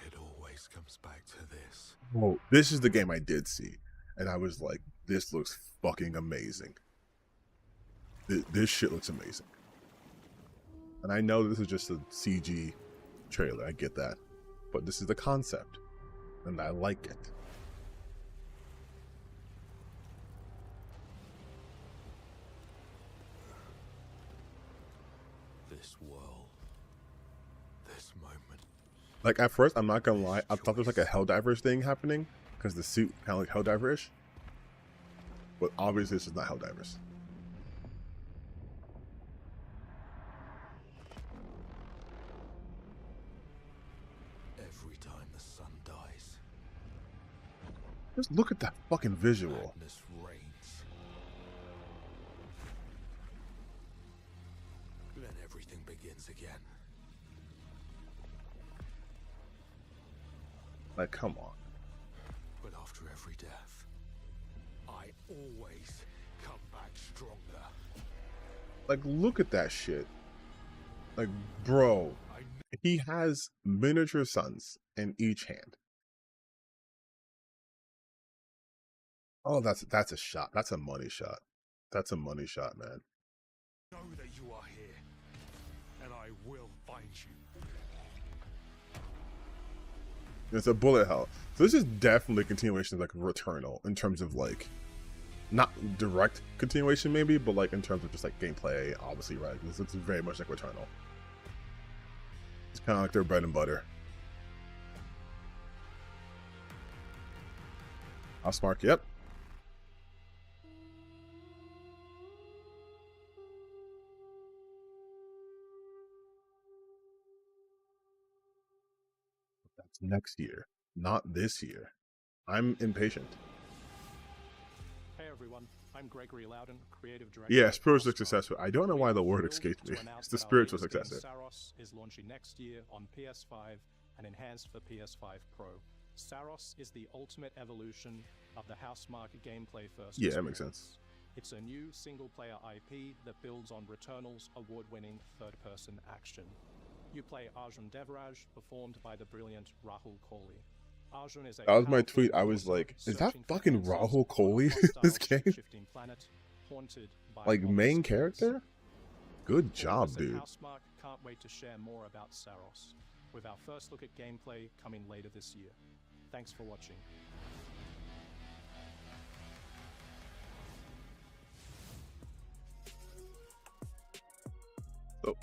It always comes back to this. Well, this is the game I did see, and I was like, this looks fucking amazing. This shit looks amazing. And I know this is just a CG trailer, I get that. But this is the concept, and I like it. This world. This moment. Like, at first, I'm not gonna lie, I thought there was like a Helldivers thing happening, because the suit kind of like Helldiverish. But obviously this is not Helldivers. Every time the sun dies, Just look at that fucking visual. madness reigns. Then everything begins again. Like, come on. But after every death, I always come back stronger. Like, look at that shit. Like, bro, he has miniature suns in each hand. Oh, that's a shot. That's a money shot. That's a money shot, man. Know that you are here, and I will find you. It's a bullet hell. So this is definitely a continuation of like Returnal in terms of like, not direct continuation maybe, but like in terms of just like gameplay, obviously, right? This looks very much like Returnal. It's kind of like their bread and butter. Housemark, yep. That's next year, not this year. I'm impatient. Hey everyone, I'm Gregory Loudon, creative director. Yeah, spiritual successor. I don't know why the word escaped me. It's the spiritual successor. Saros is launching next year on PS5 and enhanced for PS5 Pro. Saros is the ultimate evolution of the Housemark gameplay first. Yeah, that makes sense. It's a new single-player IP that builds on Returnal's award-winning third-person action. You play Arjun Devraj, performed by the brilliant Rahul Kohli. Arjun is a That was my tweet. I was like, is that fucking Rahul Kohli in this game? Planet, haunted by Like, main character? Good job, All of us at dude. Housemark can't wait to share more about Saros, with our first look at gameplay coming later this year. Thanks for watching. So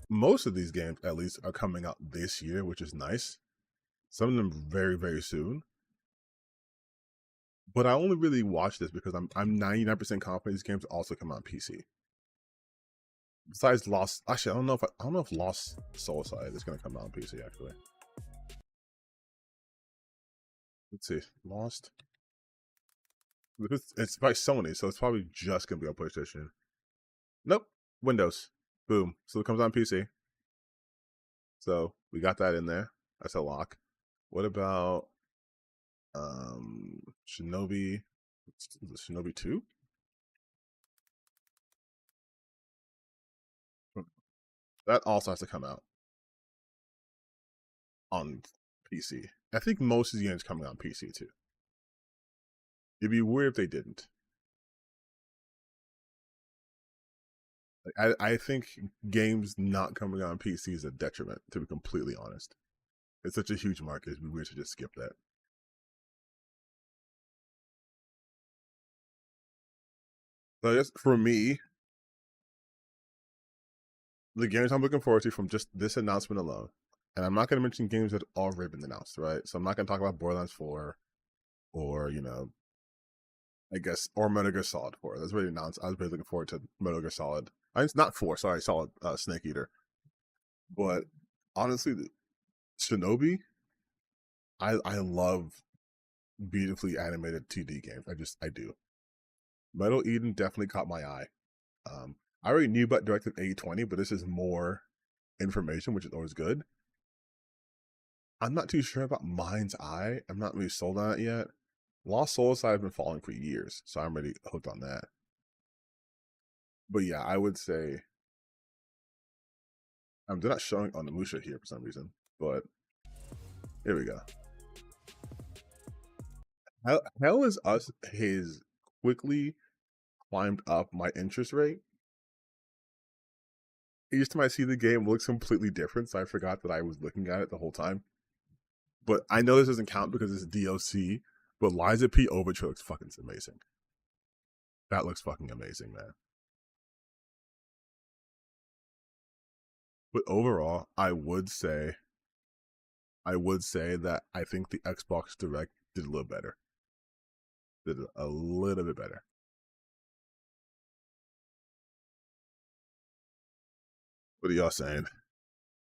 most of these games, at least, are coming out this year, which is nice. Some of them very, very soon. But I only really watch this because I'm 99% confident these games also come out on PC. Besides Lost, actually, I don't know if Lost Soulside is going to come out on PC. Actually, let's see, Lost. It's by Sony, so it's probably just going to be on PlayStation. Nope, Windows. Boom. So it comes on PC. So we got that in there. That's a lock. What about Shinobi? Shinobi 2? That also has to come out on PC. I think most of the games coming out on PC too. It'd be weird if they didn't. Like, I think games not coming out on PC is a detriment, to be completely honest. It's such a huge market, it'd be weird to just skip that. So I guess for me, the games I'm looking forward to from just this announcement alone, and I'm not going to mention games that have already been announced, right? So I'm not going to talk about Borderlands 4 or, I guess, or Metal Gear Solid 4. That's already announced. I was really looking forward to Metal Gear Solid. It's not 4, sorry, Solid Snake Eater. But honestly, Shinobi, I love beautifully animated 2D games. I do. Metal Eden definitely caught my eye. I already knew about Directive 8020, but this is more information, which is always good. I'm not too sure about Mind's Eye. I'm not really sold on it yet. Lost Souls I've been following for years, so I'm really hooked on that. But yeah, I would say they're not showing Onimusha here for some reason, but here we go. Hell is Us has quickly climbed up my interest rate. Each time I see the game, it looks completely different, so I forgot that I was looking at it the whole time. But I know this doesn't count because it's DLC, but Liza P. Overture looks fucking amazing. That looks fucking amazing, man. But overall, I would say that I think the Xbox Direct did a little better. Did a little bit better. What are y'all saying?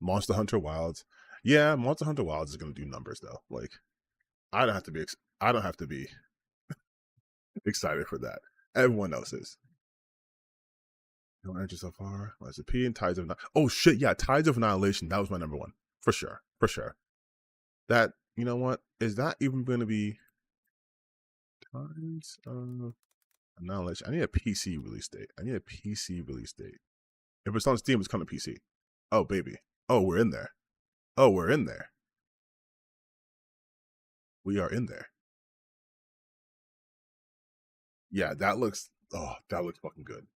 Monster Hunter Wilds. Yeah, Monster Hunter Wilds is going to do numbers though. Like, I don't have to be excited for that. Everyone else is. No energy so far. Liza P and Tides of Oh shit, yeah, Tides of Annihilation. That was my number one. For sure. For sure. That, you know what? Is that even going to be Tides of Annihilation? I need a PC release date. If it's on Steam, it's coming to PC. Oh, baby. Oh, we're in there. We are in there. Yeah, that looks fucking good.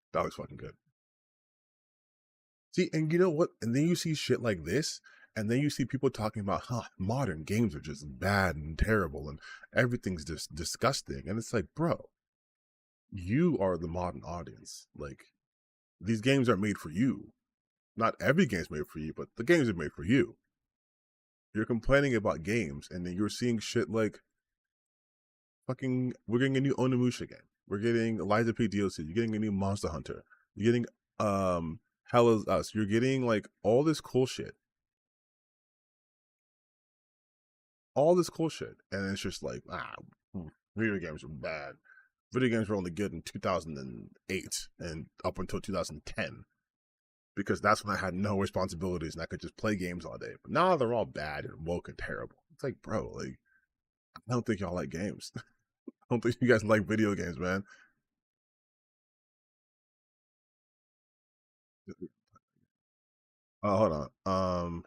See, and you know what? And then you see shit like this, and then you see people talking about, modern games are just bad and terrible, and everything's just disgusting. And it's like, bro, you are the modern audience. Like, these games are made for you. Not every game's made for you, but the games are made for you. You're complaining about games, and then you're seeing shit like fucking, we're getting a new Onimusha game. We're getting Liza P DLC. You're getting a new Monster Hunter. You're getting Hell is Us. You're getting like all this cool shit. And it's just like, video games are bad. Video games were only good in 2008 and up until 2010. Because that's when I had no responsibilities and I could just play games all day. But now they're all bad and woke and terrible. It's like, bro, like, I don't think y'all like games. I don't think you guys like video games, man. Hold on.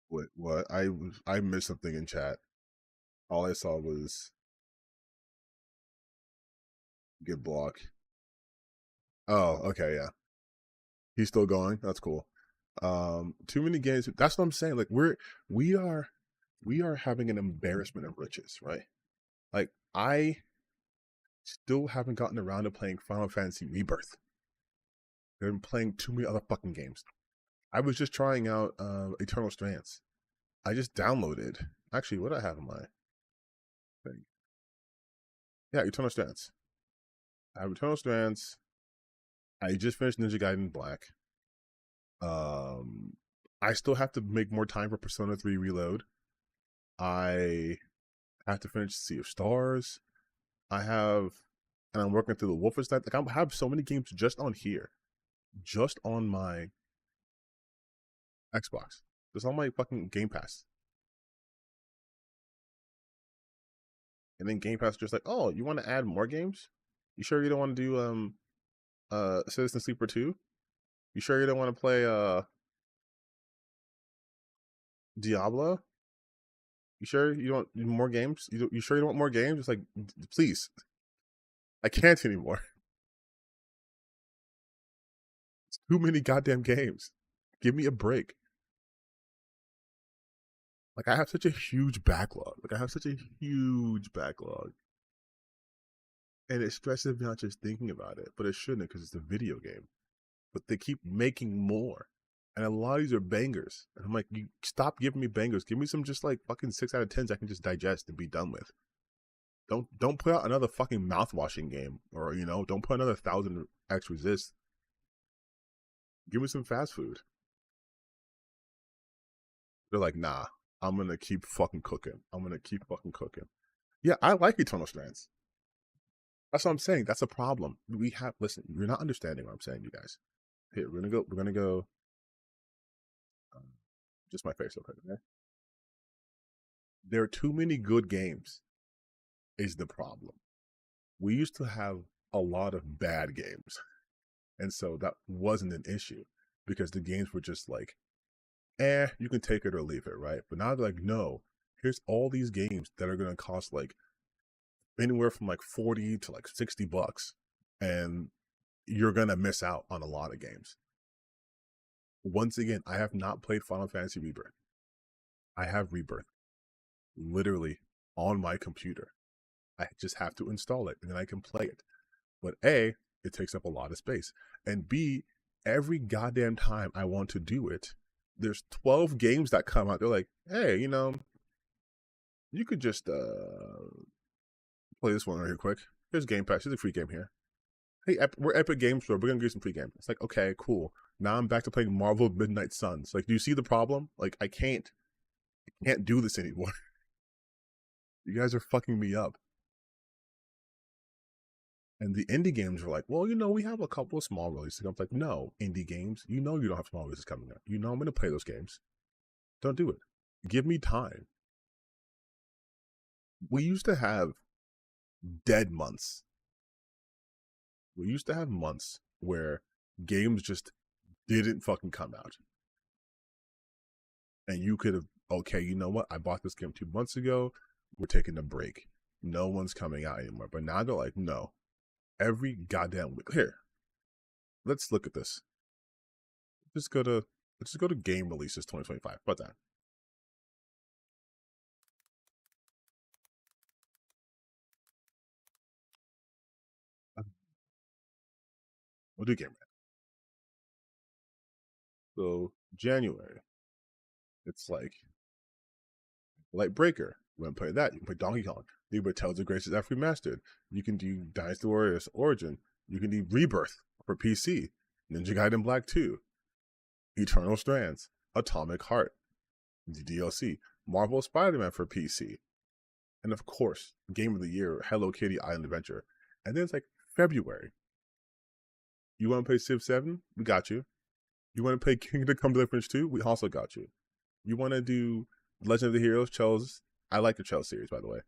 Wait, what? I missed something in chat. All I saw was get blocked. Oh, okay, yeah. He's still going. That's cool. Too many games. That's what I'm saying. Like we are having an embarrassment of riches, right? Like Still haven't gotten around to playing Final Fantasy Rebirth. I've been playing too many other fucking games. I was just trying out Eternal Strands. I just downloaded. Actually, what do I have in my thing? Yeah, Eternal Strands. I have Eternal Strands. I just finished Ninja Gaiden Black. I still have to make more time for Persona 3 Reload. I have to finish Sea of Stars. And I'm working through the Wolfenstein. Like, I have so many games just on here, just on my Xbox, just on my fucking Game Pass. And then Game Pass is just like, oh, you want to add more games? You sure you don't want to do Citizen Sleeper 2? You sure you don't want to play Diablo? You sure you don't want more games? You sure you don't want more games? It's like, please. I can't anymore. It's too many goddamn games. Give me a break. Like, I have such a huge backlog. And it stresses me out just thinking about it. But it shouldn't, because it's a video game. But they keep making more. And a lot of these are bangers. And I'm like, you stop giving me bangers. Give me some just like fucking 6 out of 10s I can just digest and be done with. Don't put out another fucking mouth-washing game. Or, you know, don't put another 1000x Resist. Give me some fast food. They're like, nah, I'm gonna keep fucking cooking. Yeah, I like Eternal Strands. That's what I'm saying. That's a problem. Listen, you're not understanding what I'm saying, you guys. Here, we're gonna go just my face, okay? There are too many good games is the problem. We used to have a lot of bad games. And so that wasn't an issue because the games were just like, you can take it or leave it, right? But now they're like, no, here's all these games that are going to cost like anywhere from like 40 to like $60. And you're going to miss out on a lot of games. Once again, I have not played Final Fantasy Rebirth. I have Rebirth literally on my computer. I just have to install it and then I can play it. But A, it takes up a lot of space. And B, every goddamn time I want to do it, there's 12 games that come out. They're like, hey, you know, you could just play this one right here quick. Here's Game Pass. Here's a free game here. Hey, we're Epic Games Store. We're going to give you some free game. It's like, okay, cool. Now I'm back to playing Marvel Midnight Suns. Like, do you see the problem? Like, I can't do this anymore. You guys are fucking me up. And the indie games were like, well, you know, we have a couple of small releases. I'm like, no, indie games, you know you don't have small releases coming up. You know I'm going to play those games. Don't do it. Give me time. We used to have dead months. We used to have months where games just didn't fucking come out. And you could have, okay, you know what? I bought this game 2 months ago. We're taking a break. No one's coming out anymore. But now they're like, no. Every goddamn week. Here, let's look at this. Let's just go to game releases 2025. What that? We'll do game release. So January, it's like Light Breaker. You want to play that? You can play Donkey Kong. You can play Tales of Graces F Remastered. You can do Dynasty Warriors Origin. You can do Rebirth for PC. Ninja Gaiden Black 2. Eternal Strands. Atomic Heart. The DLC. Marvel Spider-Man for PC. And of course, Game of the Year, Hello Kitty Island Adventure. And then it's like February. You want to play Civ 7? We got you. You want to play Kingdom Come Deliverance 2? We also got you. You want to do Legend of the Heroes, Chels? I like the Chels series, by the way.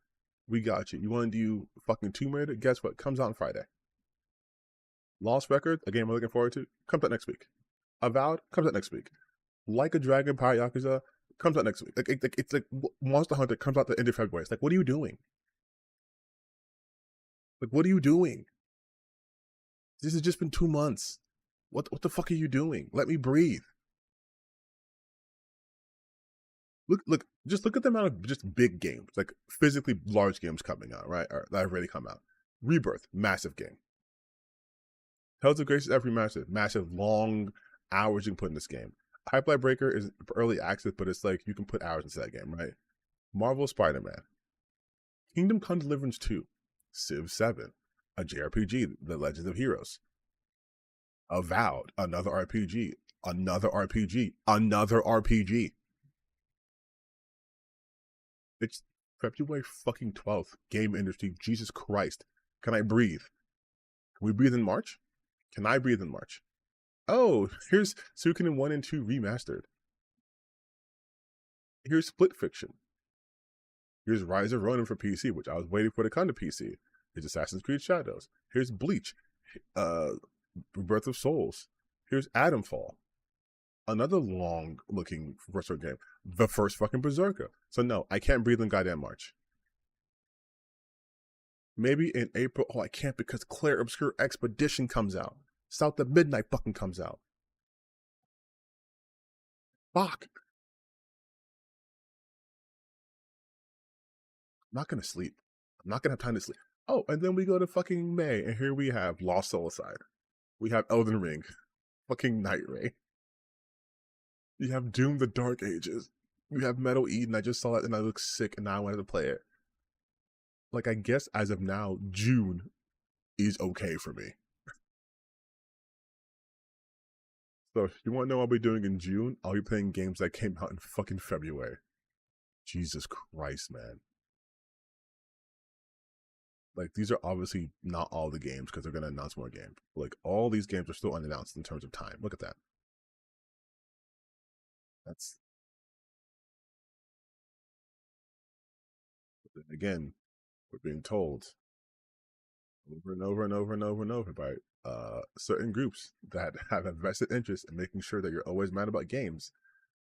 We got you. You want to do fucking Tomb Raider? Guess what? Comes out on Friday. Lost Record, a game we're looking forward to, comes out next week. Avowed, comes out next week. Like a Dragon, Pirate Yakuza, comes out next week. It's like Monster Hunter comes out the end of February. It's like, what are you doing? Like, what are you doing? This has just been 2 months. What the fuck are you doing? Let me breathe. Look, just look at the amount of just big games, like physically large games coming out, right? Or that have already come out. Rebirth, massive game. Tales of Grace is every massive, long hours you can put in this game. Hyperlight Breaker is early access, but it's like you can put hours into that game, right? Marvel Spider-Man. Kingdom Come Deliverance 2. Civ 7. A JRPG, The Legends of Heroes. Avowed, another RPG. Another RPG. Another RPG. It's February fucking 12th. Game industry. Jesus Christ. Can I breathe? Can we breathe in March? Can I breathe in March? Oh, here's Suikoden 1 and 2 remastered. Here's Split Fiction. Here's Rise of Ronin for PC, which I was waiting for to come to PC. Here's Assassin's Creed Shadows. Here's Bleach. Birth of Souls. Here's Adamfall. Another long-looking first-person game. The first fucking Berserker. So no, I can't breathe in goddamn March. Maybe in April. Oh, I can't because Claire Obscure Expedition comes out. South of Midnight fucking comes out. Fuck. I'm not gonna sleep. I'm not gonna have time to sleep. Oh, and then we go to fucking May, and here we have Lost Soulside. We have Elden Ring. Fucking Night Ray. You have Doom the Dark Ages. You have Metal Eden. I just saw it and I look sick and now I wanted to play it. Like, I guess as of now, June is okay for me. So, if you want to know what I'll be doing in June? I'll be playing games that came out in fucking February. Jesus Christ, man. Like, these are obviously not all the games because they're going to announce more games. Like, all these games are still unannounced in terms of time. Look at that. That's... But then again, we're being told over and over and over and over and over by certain groups that have a vested interest in making sure that you're always mad about games,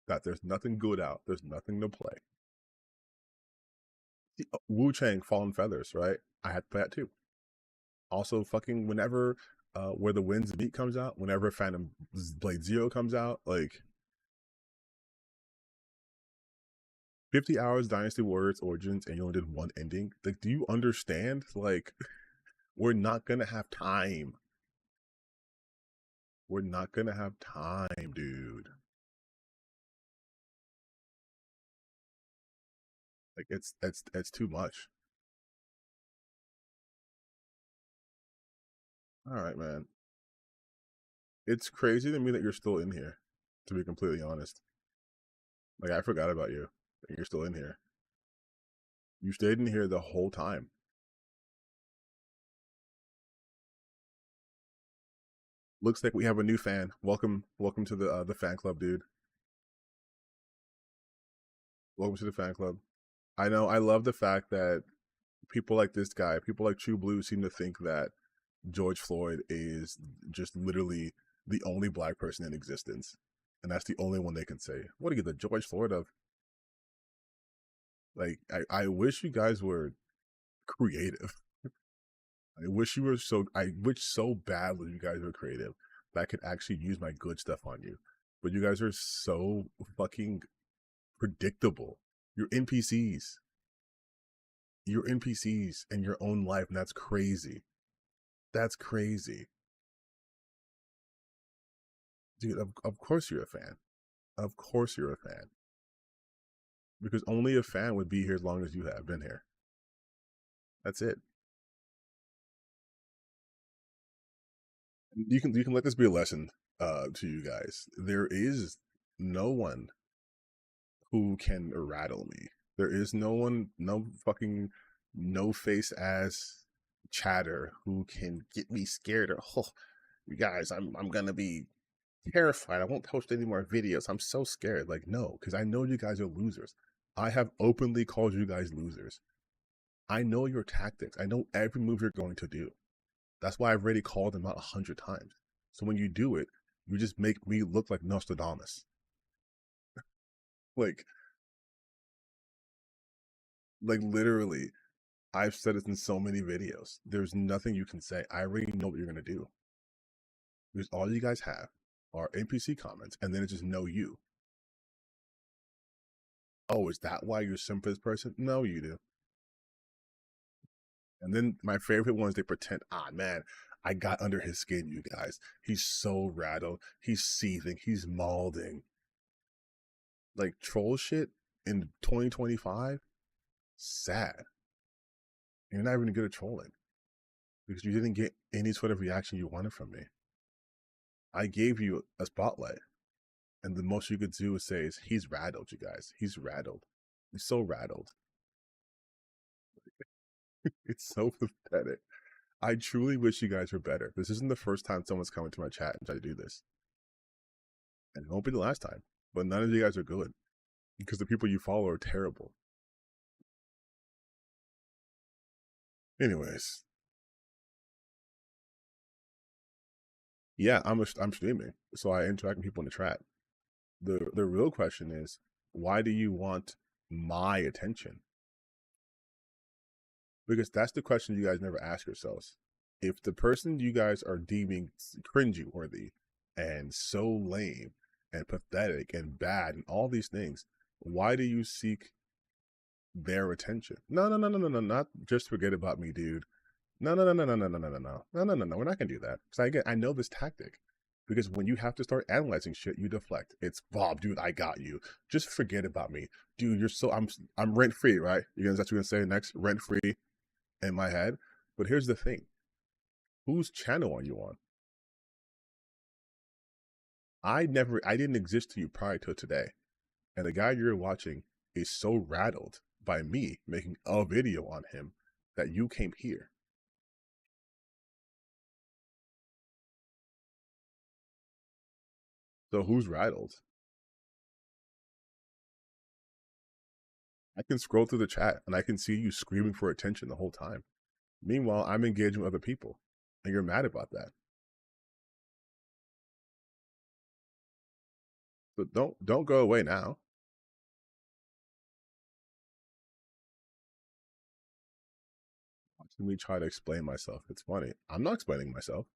that there's nothing good out, there's nothing to play. Wu Chang Fallen Feathers, right? I had to play that too. Also, fucking whenever Where the Winds Meet comes out, whenever Phantom Blade Zero comes out, like 50 hours Dynasty Warriors Origins and you only did one ending. Like, do you understand? Like, we're not gonna have time. We're not gonna have time, dude. Like, it's too much. All right, man. It's crazy to me that you're still in here, to be completely honest. Like, I forgot about you. You're still in here. You stayed in here the whole time. Looks like we have a new fan. Welcome to the fan club, dude. Welcome to the fan club. I know, I love the fact that people like this guy, people like True Blue seem to think that George Floyd is just literally the only black person in existence. And that's the only one they can say. What do you get, the George Floyd of? Like, I wish you guys were creative. I wish so badly you guys were creative that I could actually use my good stuff on you. But you guys are so fucking predictable. You're NPCs. You're NPCs in your own life, and that's crazy. That's crazy. Dude, of course you're a fan. Of course you're a fan. Because only a fan would be here as long as you have been here. That's it. You can let this be a lesson to you guys. There is no one who can rattle me. There is no one, no fucking no face ass chatter who can get me scared or, oh, you guys, I'm gonna be terrified. I won't post any more videos. I'm so scared. Like, no, because I know you guys are losers. I have openly called you guys losers. I know your tactics. I know every move you're going to do. That's why I've already called them out 100 times. So when you do it, you just make me look like Nostradamus. like literally, I've said it in so many videos. There's nothing you can say. I already know what you're going to do. Because all you guys have are NPC comments, and then it's just no you. Oh, is that why you're sim for this person? No, you do. And then my favorite ones, they pretend, man, I got under his skin, you guys. He's so rattled. He's seething. He's maulding. Like, troll shit in 2025? Sad. You're not even good at trolling because you didn't get any sort of reaction you wanted from me. I gave you a spotlight, and the most you could do is say, he's rattled, you guys. He's rattled. He's so rattled. It's so pathetic. I truly wish you guys were better. This isn't the first time someone's come into my chat and tried to do this. And it won't be the last time. But none of you guys are good. Because the people you follow are terrible. Anyways. Yeah, I'm streaming. So I interact with people in the chat. The real question is, why do you want my attention? Because that's the question you guys never ask yourselves. If the person you guys are deeming cringy worthy and so lame and pathetic and bad and all these things, why do you seek their attention? No, not just forget about me, dude. No. We're not gonna do that. Because I know this tactic. Because when you have to start analyzing shit, you deflect. It's Bob, dude, I got you. Just forget about me. Dude, you're so I'm rent free, right? That's what you're gonna say next? Rent free in my head. But here's the thing. Whose channel are you on? I didn't exist to you prior to today. And the guy you're watching is so rattled by me making a video on him that you came here. So who's rattled? I can scroll through the chat and I can see you screaming for attention the whole time. Meanwhile, I'm engaging with other people and you're mad about that. So don't go away now. Watching me try to explain myself. It's funny. I'm not explaining myself.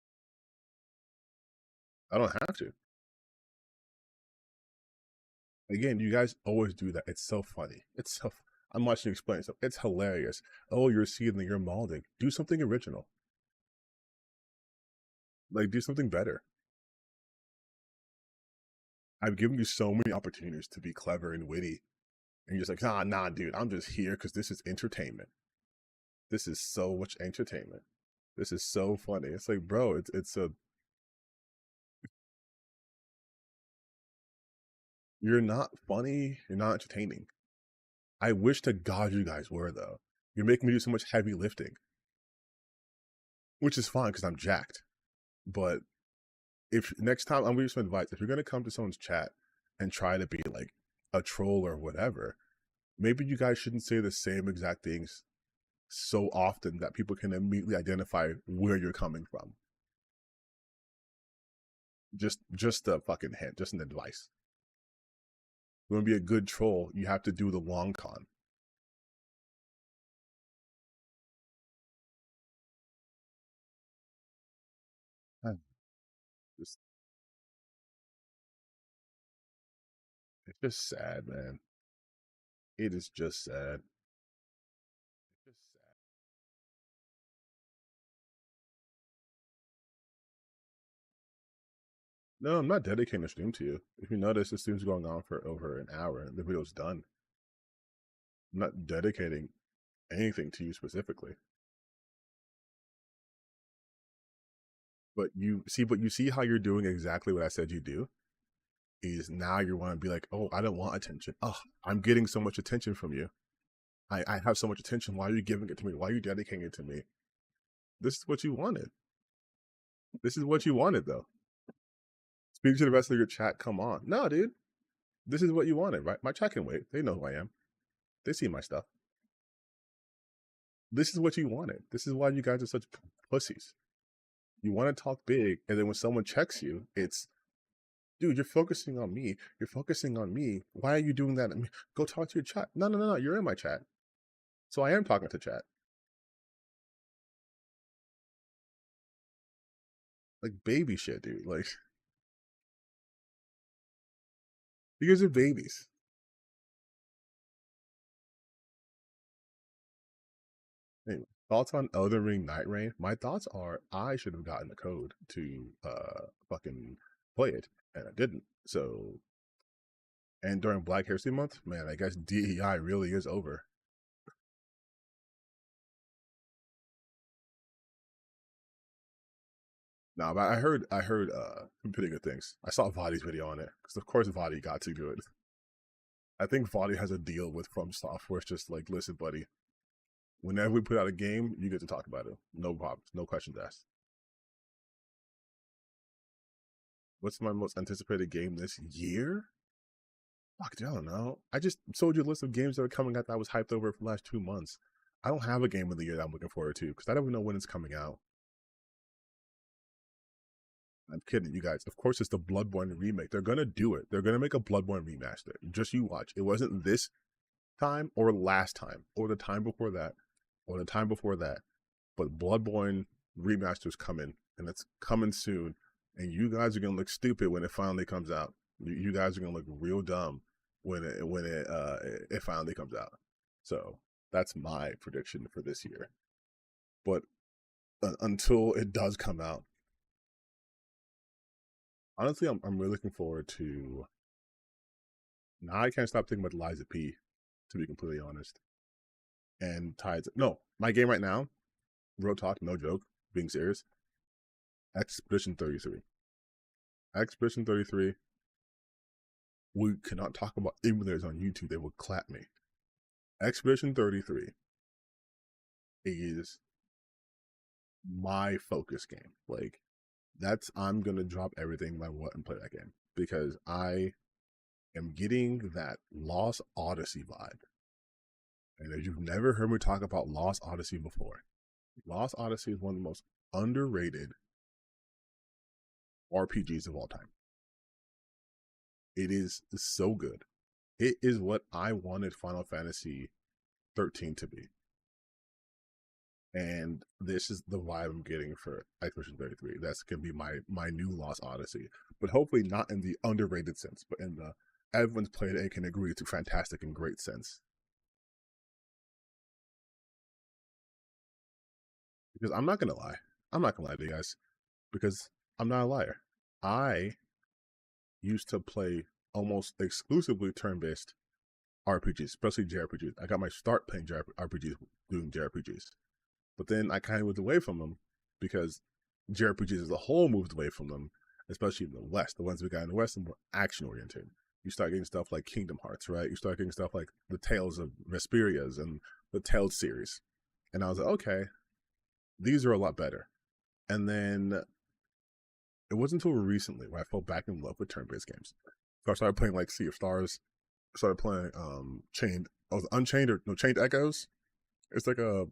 I don't have to. Again, you guys always do that. It's so funny. I'm watching you explain stuff. It's hilarious. Oh, you're seething, you're maulding. Do something original. Like, do something better. I've given you so many opportunities to be clever and witty. And you're just like, nah, dude, I'm just here because this is entertainment. This is so much entertainment. This is so funny. It's like, bro, you're not funny. You're not entertaining. I wish to God you guys were, though. You're making me do so much heavy lifting. Which is fine because I'm jacked. But if next time, I'm giving you some advice. If you're going to come to someone's chat and try to be like a troll or whatever, maybe you guys shouldn't say the same exact things so often that people can immediately identify where you're coming from. Just a fucking hint, just an advice. You want to be a good troll, you have to do the long con. It's just sad, man. It is just sad. No, I'm not dedicating the stream to you. If you notice, the stream's going on for over an hour and the video's done. I'm not dedicating anything to you specifically. But you see how you're doing exactly what I said you do? Is now you want to be like, oh, I don't want attention. Oh, I'm getting so much attention from you. I have so much attention. Why are you giving it to me? Why are you dedicating it to me? This is what you wanted. This is what you wanted, though. Speak to the rest of your chat. Come on. No, dude. This is what you wanted, right? My chat can wait. They know who I am. They see my stuff. This is what you wanted. This is why you guys are such pussies. You want to talk big, and then when someone checks you, it's, dude, you're focusing on me. You're focusing on me. Why are you doing that? Go talk to your chat. No. You're in my chat. So I am talking to chat. Like baby shit, dude. Like, you guys are babies. Anyway, Thoughts on Elden Ring Night Rain? My thoughts are I should have gotten the code to fucking play it, and I didn't. So, and during Black History Month, man, I guess DEI really is over. No, but I heard pretty good things. I saw Vadi's video on it because of course Vadi got to do it. I think Vadi has a deal with FromSoft where it's just like, listen, buddy, whenever we put out a game, you get to talk about it. No problems, no questions asked. What's my most anticipated game this year? Fuck, I don't know. I just told you a list of games that are coming out that I was hyped over for the last 2 months. I don't have a game of the year that I'm looking forward to because I don't even know when it's coming out. I'm kidding, you guys. Of course, it's the Bloodborne remake. They're gonna do it. They're gonna make a Bloodborne remaster. Just you watch. It wasn't this time or last time or the time before that or the time before that. But Bloodborne remaster's coming, and it's coming soon. And you guys are gonna look stupid when it finally comes out. You guys are gonna look real dumb when it finally comes out. So that's my prediction for this year. But until it does come out, honestly, I'm really looking forward to. Now I can't stop thinking about Liza P, to be completely honest. And Tides. No, my game right now, real talk, no joke, being serious. Expedition 33. Expedition 33. We cannot talk about emulators on YouTube. They will clap me. Expedition 33 is my focus game. Like, I'm gonna drop everything by what and play that game because I am getting that Lost Odyssey vibe. And if you've never heard me talk about Lost Odyssey before, Lost Odyssey is one of the most underrated RPGs of all time. It is so good. It is what I wanted Final Fantasy 13 to be. And this is the vibe I'm getting for Expedition 33. That's going to be my new Lost Odyssey. But hopefully not in the underrated sense, but in the everyone's played it and can agree to fantastic and great sense. Because I'm not going to lie. I'm not going to lie to you guys. Because I'm not a liar. I used to play almost exclusively turn-based RPGs, especially JRPGs. I got my start playing RPGs, doing JRPGs. But then I kind of moved away from them because JRPGs as a whole moved away from them, especially in the West. The ones we got in the West are more action-oriented. You start getting stuff like Kingdom Hearts, right? You start getting stuff like the Tales of Vesperias and the Tales series. And I was like, okay, these are a lot better. And then it wasn't until recently where I fell back in love with turn-based games. So I started playing like Sea of Stars. I started playing Chained Echoes. It's like a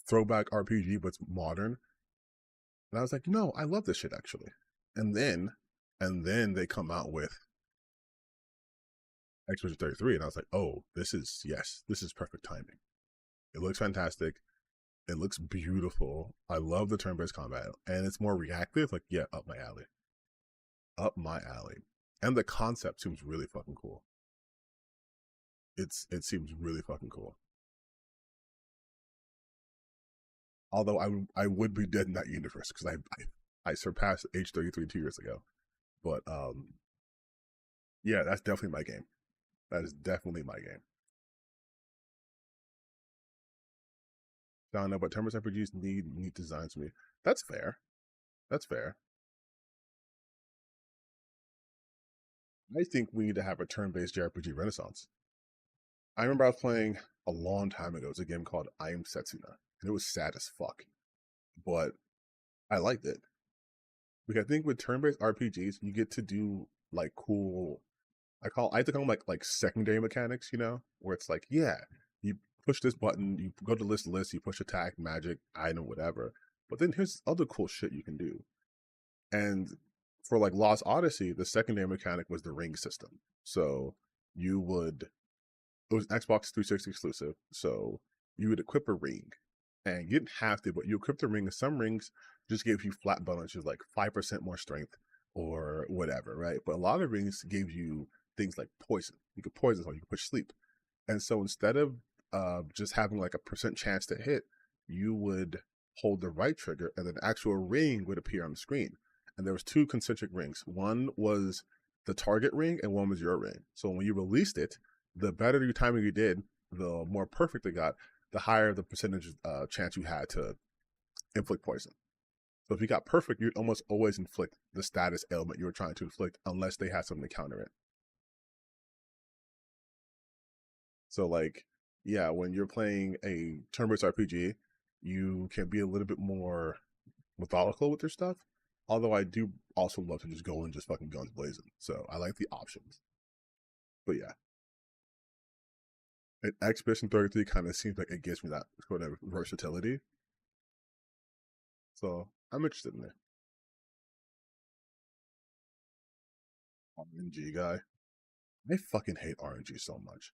throwback RPG, but it's modern. And I was like, no, I love this shit actually. And then they come out with Expedition 33, and I was like, oh, this is perfect timing. It looks fantastic. It looks beautiful. I love the turn-based combat, and it's more reactive. Like, yeah, up my alley. Up my alley. And the concept seems really fucking cool. It seems really fucking cool. Although I would be dead in that universe because I surpassed age 33 2 years ago. But yeah, that's definitely my game. That is definitely my game. I don't know, but turn-based RPGs need neat designs for me. That's fair. That's fair. I think we need to have a turn-based JRPG renaissance. I remember I was playing a long time ago. It's a game called I Am Setsuna, and it was sad as fuck. But I liked it. Because I think with turn-based RPGs, you get to do like cool, I like to call them like secondary mechanics, you know? Where it's like, yeah, you push this button, you go to list, you push attack, magic, item, whatever. But then here's other cool shit you can do. And for like Lost Odyssey, the secondary mechanic was the ring system. So it was Xbox 360 exclusive. So you would equip a ring. And you didn't have to, but you equip the ring. And some rings just gave you flat bonuses like 5% more strength or whatever, right? But a lot of rings gave you things like poison. You could poison someone, you could push sleep. And so instead of just having like a % chance to hit, you would hold the right trigger and an actual ring would appear on the screen. And there was 2 concentric rings. One was the target ring and one was your ring. So when you released it, the better your timing you did, the more perfect it got, the higher the percentage chance you had to inflict poison. So if you got perfect, you'd almost always inflict the status ailment you were trying to inflict unless they had something to counter it. So like, yeah, when you're playing a turn-based RPG, you can be a little bit more methodical with your stuff. Although I do also love to just go and just fucking guns blazing. So I like the options. But yeah. And Expedition 33 kind of seems like it gives me that sort of versatility. So I'm interested in it. RNG guy. I fucking hate RNG so much.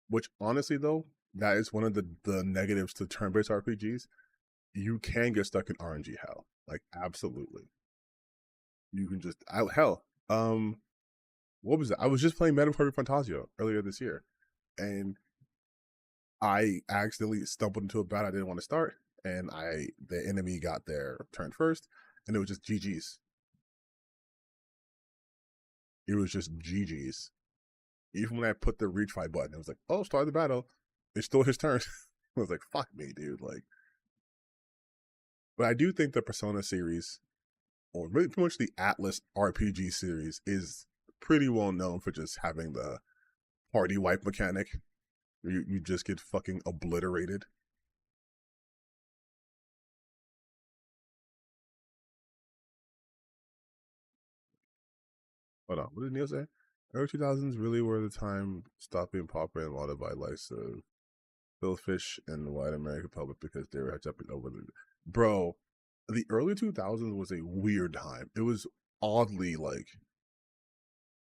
Which honestly though, that is one of the negatives to turn-based RPGs. You can get stuck in RNG hell. Like absolutely. You can just what was it? I was just playing Metaphor Fantasio earlier this year. And I accidentally stumbled into a battle I didn't want to start, and the enemy got their turn first, and it was just GG's. It was just GG's. Even when I put the retry button, it was like, oh, start the battle. It's still his turn. I was like, fuck me, dude. Like, but I do think the Persona series, or really pretty much the Atlas RPG series, is pretty well known for just having the party wipe mechanic. You just get fucking obliterated. Hold on, what did Neil say? Early 2000s really were the time stopped being popular and lauded by likes of Bill Fish and the white American public because they were jumping over the... Bro, the early 2000s was a weird time. It was oddly like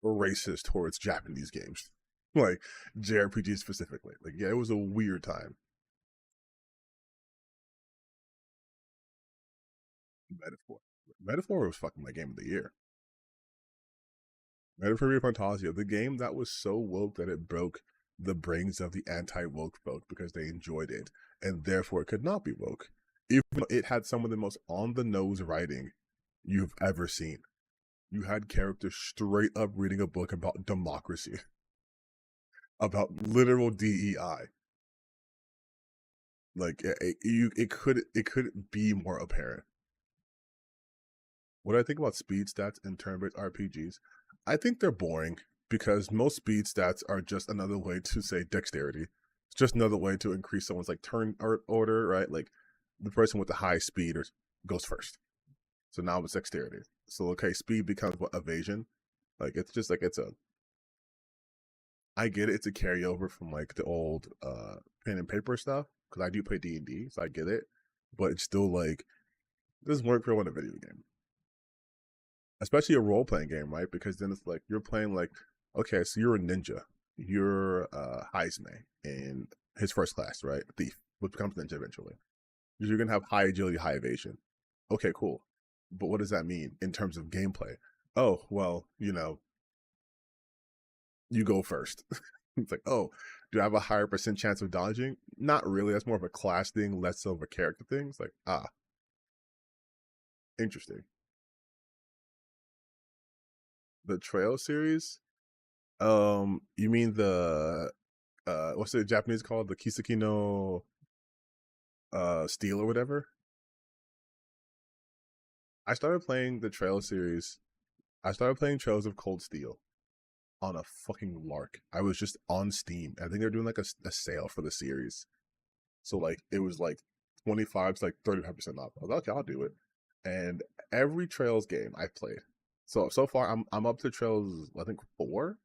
racist towards Japanese games. Like JRPGs specifically. Like, yeah, it was a weird time. Metaphor was fucking my game of the year. Metaphor Fantasio, the game that was so woke that it broke the brains of the anti-woke folk because they enjoyed it, and therefore it could not be woke. Even though it had some of the most on-the-nose writing you've ever seen. You had characters straight up reading a book about democracy. About literal DEI. Like, it couldn't be more apparent. What I think about speed stats in turn-based RPGs, I think they're boring because most speed stats are just another way to say dexterity. It's just another way to increase someone's like turn order, right? Like the person with the high speed goes first. So now it's dexterity. So okay, speed becomes what, evasion? Like it's just like I get it, it's a carryover from like the old pen and paper stuff because I do play D&D, so I get it. But it's still like it doesn't work for a video game. Especially a role-playing game, right? Because then it's like, you're playing like, okay, so you're a ninja. You're Heisme in his first class, right? Thief, which becomes ninja eventually. You're going to have high agility, high evasion. Okay, cool. But what does that mean in terms of gameplay? Oh, well, you go first. It's like, oh, do I have a higher % chance of dodging? Not really. That's more of a class thing, less of a character thing. It's like, interesting. The Trail series? You mean the what's the Japanese called? The Kiseki no Steel or whatever? I started playing the Trail series. I started playing Trails of Cold Steel on a fucking lark. I was just on Steam. I think they're doing like a sale for the series. So like it was like 25 to like 35% off. I was like, okay, I'll do it. And every Trails game I've played. So far I'm up to Trails, I think 4.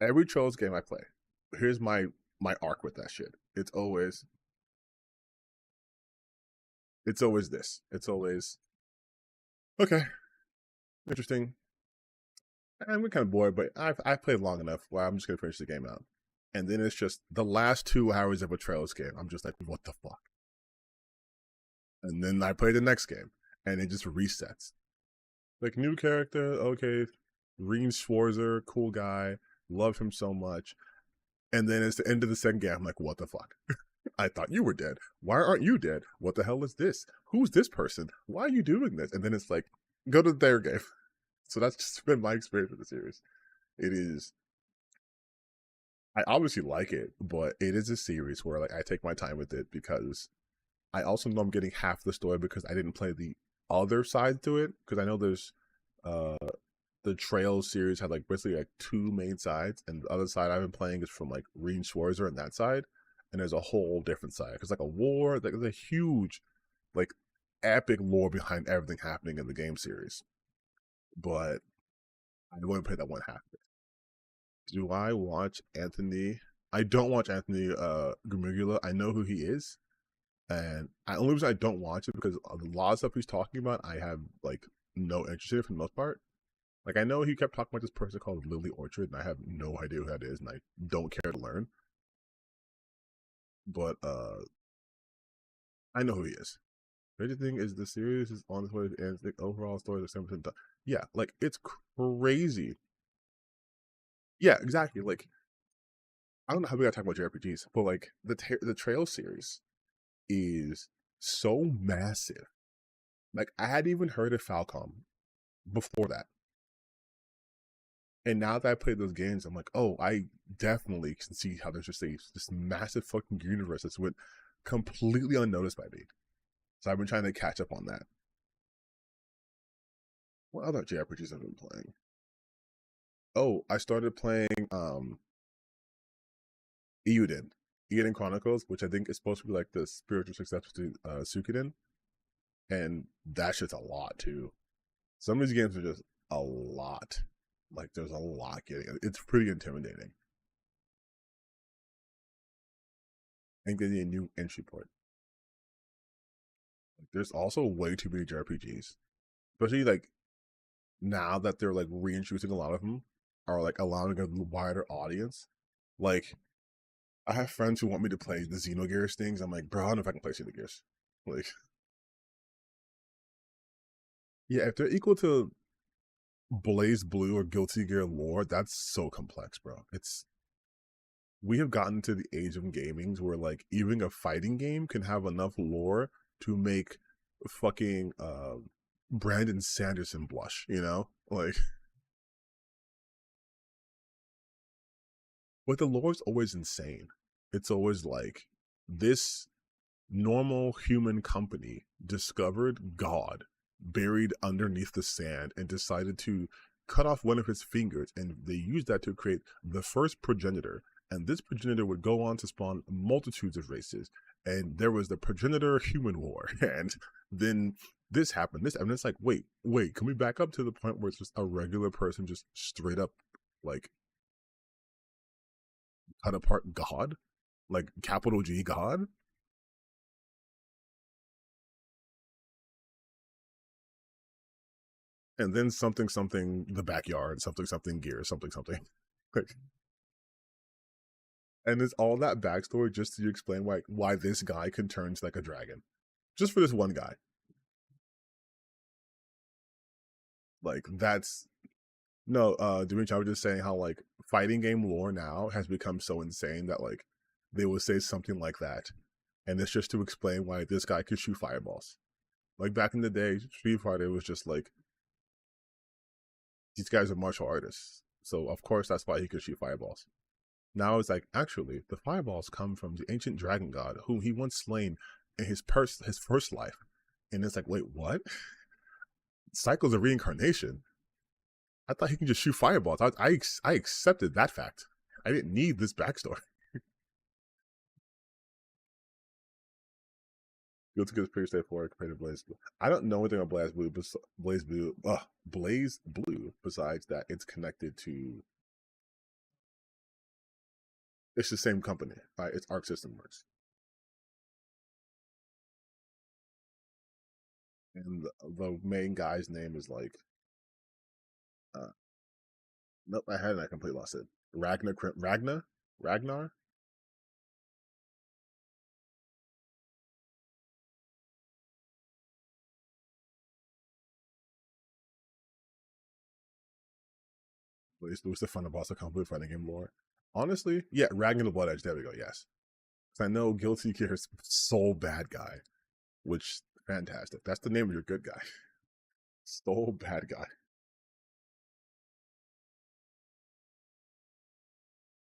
Every Trails game I play, here's my arc with that shit. It's always this. It's always okay, interesting. And we're kind of bored, but I've played long enough where I'm just gonna finish the game out. And then it's just the last 2 hours of a Trails game. I'm just like, what the fuck? And then I play the next game, and it just resets. Like new character, okay, Reem Schwarzer, cool guy. Love him so much. And then it's the end of the second game. I'm like, what the fuck? I thought you were dead. Why aren't you dead? What the hell is this? Who's this person? Why are you doing this? And then it's like, go to their game. So that's just been my experience with the series. It is, I obviously like it, but it is a series where like I take my time with it because I also know I'm getting half the story because I didn't play the other side to it. Because I know there's the Trails series had like basically like two main sides, and the other side I've been playing is from like Reed Schwarzer and that side, and there's a whole different side. Because like a war, like there's a huge, like epic lore behind everything happening in the game series. But I wouldn't play that one half of it. Do I watch Anthony? I don't watch Anthony Gumugula. I know who he is. And I only reason I don't watch it because of the lot of stuff he's talking about, I have like no interest in it for the most part. Like I know he kept talking about this person called Lily Orchard, and I have no idea who that is, and I don't care to learn. But I know who he is. The thing is, the series is on its way to end. The overall story is 7% done. Yeah, like it's crazy. Yeah, exactly. Like I don't know how we gotta talk about JRPGs, but like the Trail series is so massive. Like I had even heard of Falcom before that. And now that I played those games, I'm like, oh, I definitely can see how there's just this massive fucking universe that's went completely unnoticed by me. So I've been trying to catch up on that. What other JRPGs have I been playing? Oh, I started playing Euden Chronicles, which I think is supposed to be like the spiritual successor to Suikoden. And that shit's a lot too. Some of these games are just a lot. Like there's a lot getting. It's pretty intimidating. And getting a new entry point. Like, there's also way too many JRPGs, especially like now that they're like reintroducing a lot of them, are like allowing a wider audience. Like I have friends who want me to play the Xenogears things. I'm like, bro, I don't know if I can play Xenogears. Like, yeah, if they're equal to Blaze Blue or Guilty Gear lore, that's so complex, bro. We have gotten to the age of gaming where like even a fighting game can have enough lore to make fucking Brandon Sanderson blush, you know? Like, but the lore is always insane. It's always like this normal human company discovered God buried underneath the sand and decided to cut off one of his fingers, and they used that to create the first progenitor. And this progenitor would go on to spawn multitudes of races. And there was the progenitor human war. And then this happened. And it's like, wait, can we back up to the point where it's just a regular person just straight up like cut apart God? Like capital G God? And then something the backyard, something gear, something. Like, and it's all that backstory just to explain why this guy can turn to like a dragon. Just for this one guy. Like that's no, Dimitri, I was just saying how like fighting game lore now has become so insane that like they will say something like that. And it's just to explain why this guy could shoot fireballs. Like back in the day, Street Fighter was just like these guys are martial artists. So of course that's why he could shoot fireballs. Now it's like, actually, the fireballs come from the ancient dragon god whom he once slain in his first life. And it's like, wait, what? Cycles of reincarnation? I thought he can just shoot fireballs. I accepted that fact. I didn't need this backstory. Guilty Gear is pretty straightforward compared to Blaze Blue. I don't know anything about Blaze Blue, besides that it's connected to... It's the same company, right? It's Arc System Works. And the main guy's name is like... nope, I had it. I completely lost it. Ragnar? Blaze Blue is the front of also complete fighting game lore. Honestly, yeah, Ragnar the Blood Edge. There we go. Yes. I know Guilty Gear is Soul Bad Guy, which fantastic. That's the name of your good guy. Soul Bad Guy.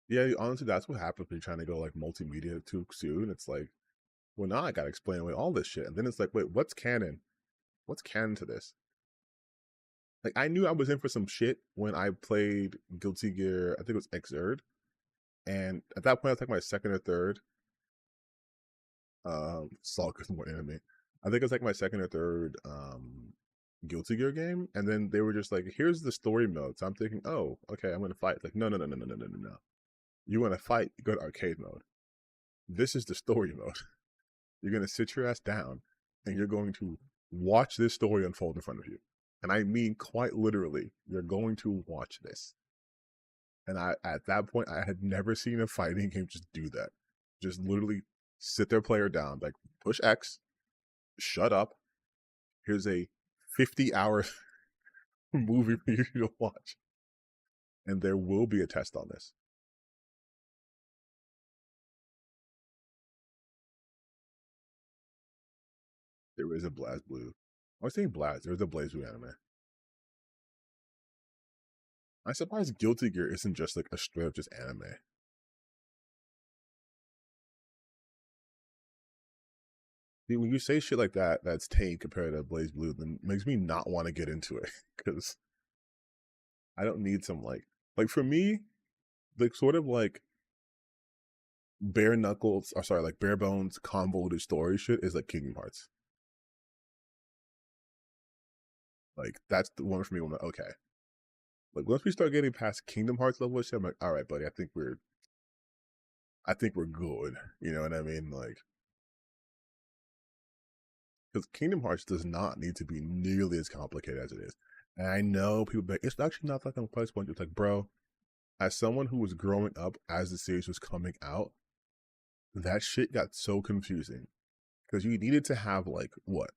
Yeah, honestly, that's what happens when you're trying to go like multimedia too soon. It's like, well, now I gotta explain away all this shit, and then it's like, wait, what's canon? What's canon to this? Like, I knew I was in for some shit when I played Guilty Gear. I think it was Xrd, and at that point, I was like my second or third. Stalker's more anime. I think it was like my second or third Guilty Gear game, and then they were just like, "Here's the story mode." So I'm thinking, "Oh, okay, I'm gonna fight." Like, no. You want to fight? You go to arcade mode. This is the story mode. You're gonna sit your ass down, and you're going to watch this story unfold in front of you. And I mean, quite literally, you're going to watch this. And at that point, I had never seen a fighting game just do that. Just literally sit their player down, like push X, shut up. Here's a 50-hour movie for you to watch. And there will be a test on this. There is a Blaze Blue. I was saying Blaze. There's a Blaze Blue anime. I'm surprised Guilty Gear isn't just like a straight up just anime. See, when you say shit like that, that's tame compared to Blaze Blue, then it makes me not want to get into it because I don't need some like for me, like sort of like bare knuckles, or sorry, like bare bones convoluted story shit is like Kingdom Hearts. Like that's the one for me. When I'm like, okay, like once we start getting past Kingdom Hearts level of shit, I'm like, all right, buddy, I think we're good. You know what I mean? Like, because Kingdom Hearts does not need to be nearly as complicated as it is. And I know people be like, it's actually not that complex. It's like, bro, as someone who was growing up as the series was coming out, that shit got so confusing because you needed to have like what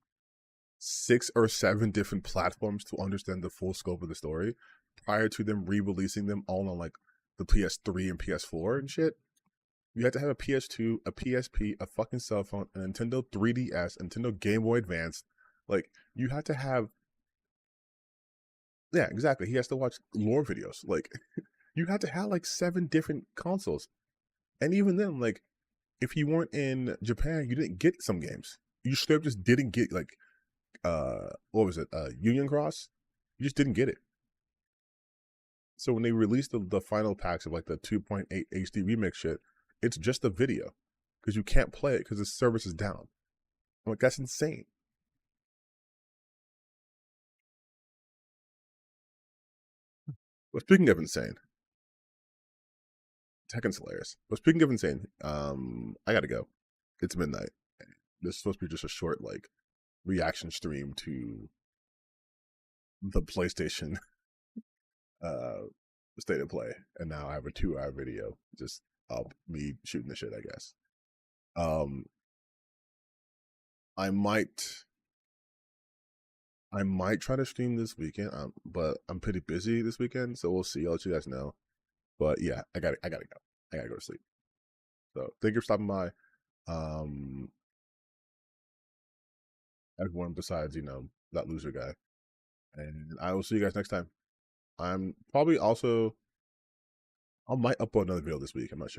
6 or 7 different platforms to understand the full scope of the story prior to them re-releasing them all on like the PS3 and PS4 and shit. You had to have a PS2, a PSP, a fucking cell phone, a Nintendo 3DS, a Nintendo Game Boy Advance. Like, you had to have... Yeah, exactly. He has to watch lore videos. Like, you had to have, like, 7 different consoles. And even then, like, if you weren't in Japan, you didn't get some games. You straight up just didn't get, like, what was it? Union Cross? You just didn't get it. So when they released the final packs of, like, the 2.8 HD remix shit, it's just a video because you can't play it because the service is down. I'm like, that's insane. But speaking of insane, Tekken's hilarious. But speaking of insane, I gotta go. It's midnight. This is supposed to be just a short like reaction stream to the PlayStation State of Play, and now I have a 2-hour video just of me shooting the shit, I guess. I might try to stream this weekend, but I'm pretty busy this weekend, so we'll see. I'll let you guys know. But yeah, I gotta go. I gotta go to sleep. So thank you for stopping by. Everyone besides, that loser guy. And I will see you guys next time. I'm probably also I might upload another video this week. I'm not sure.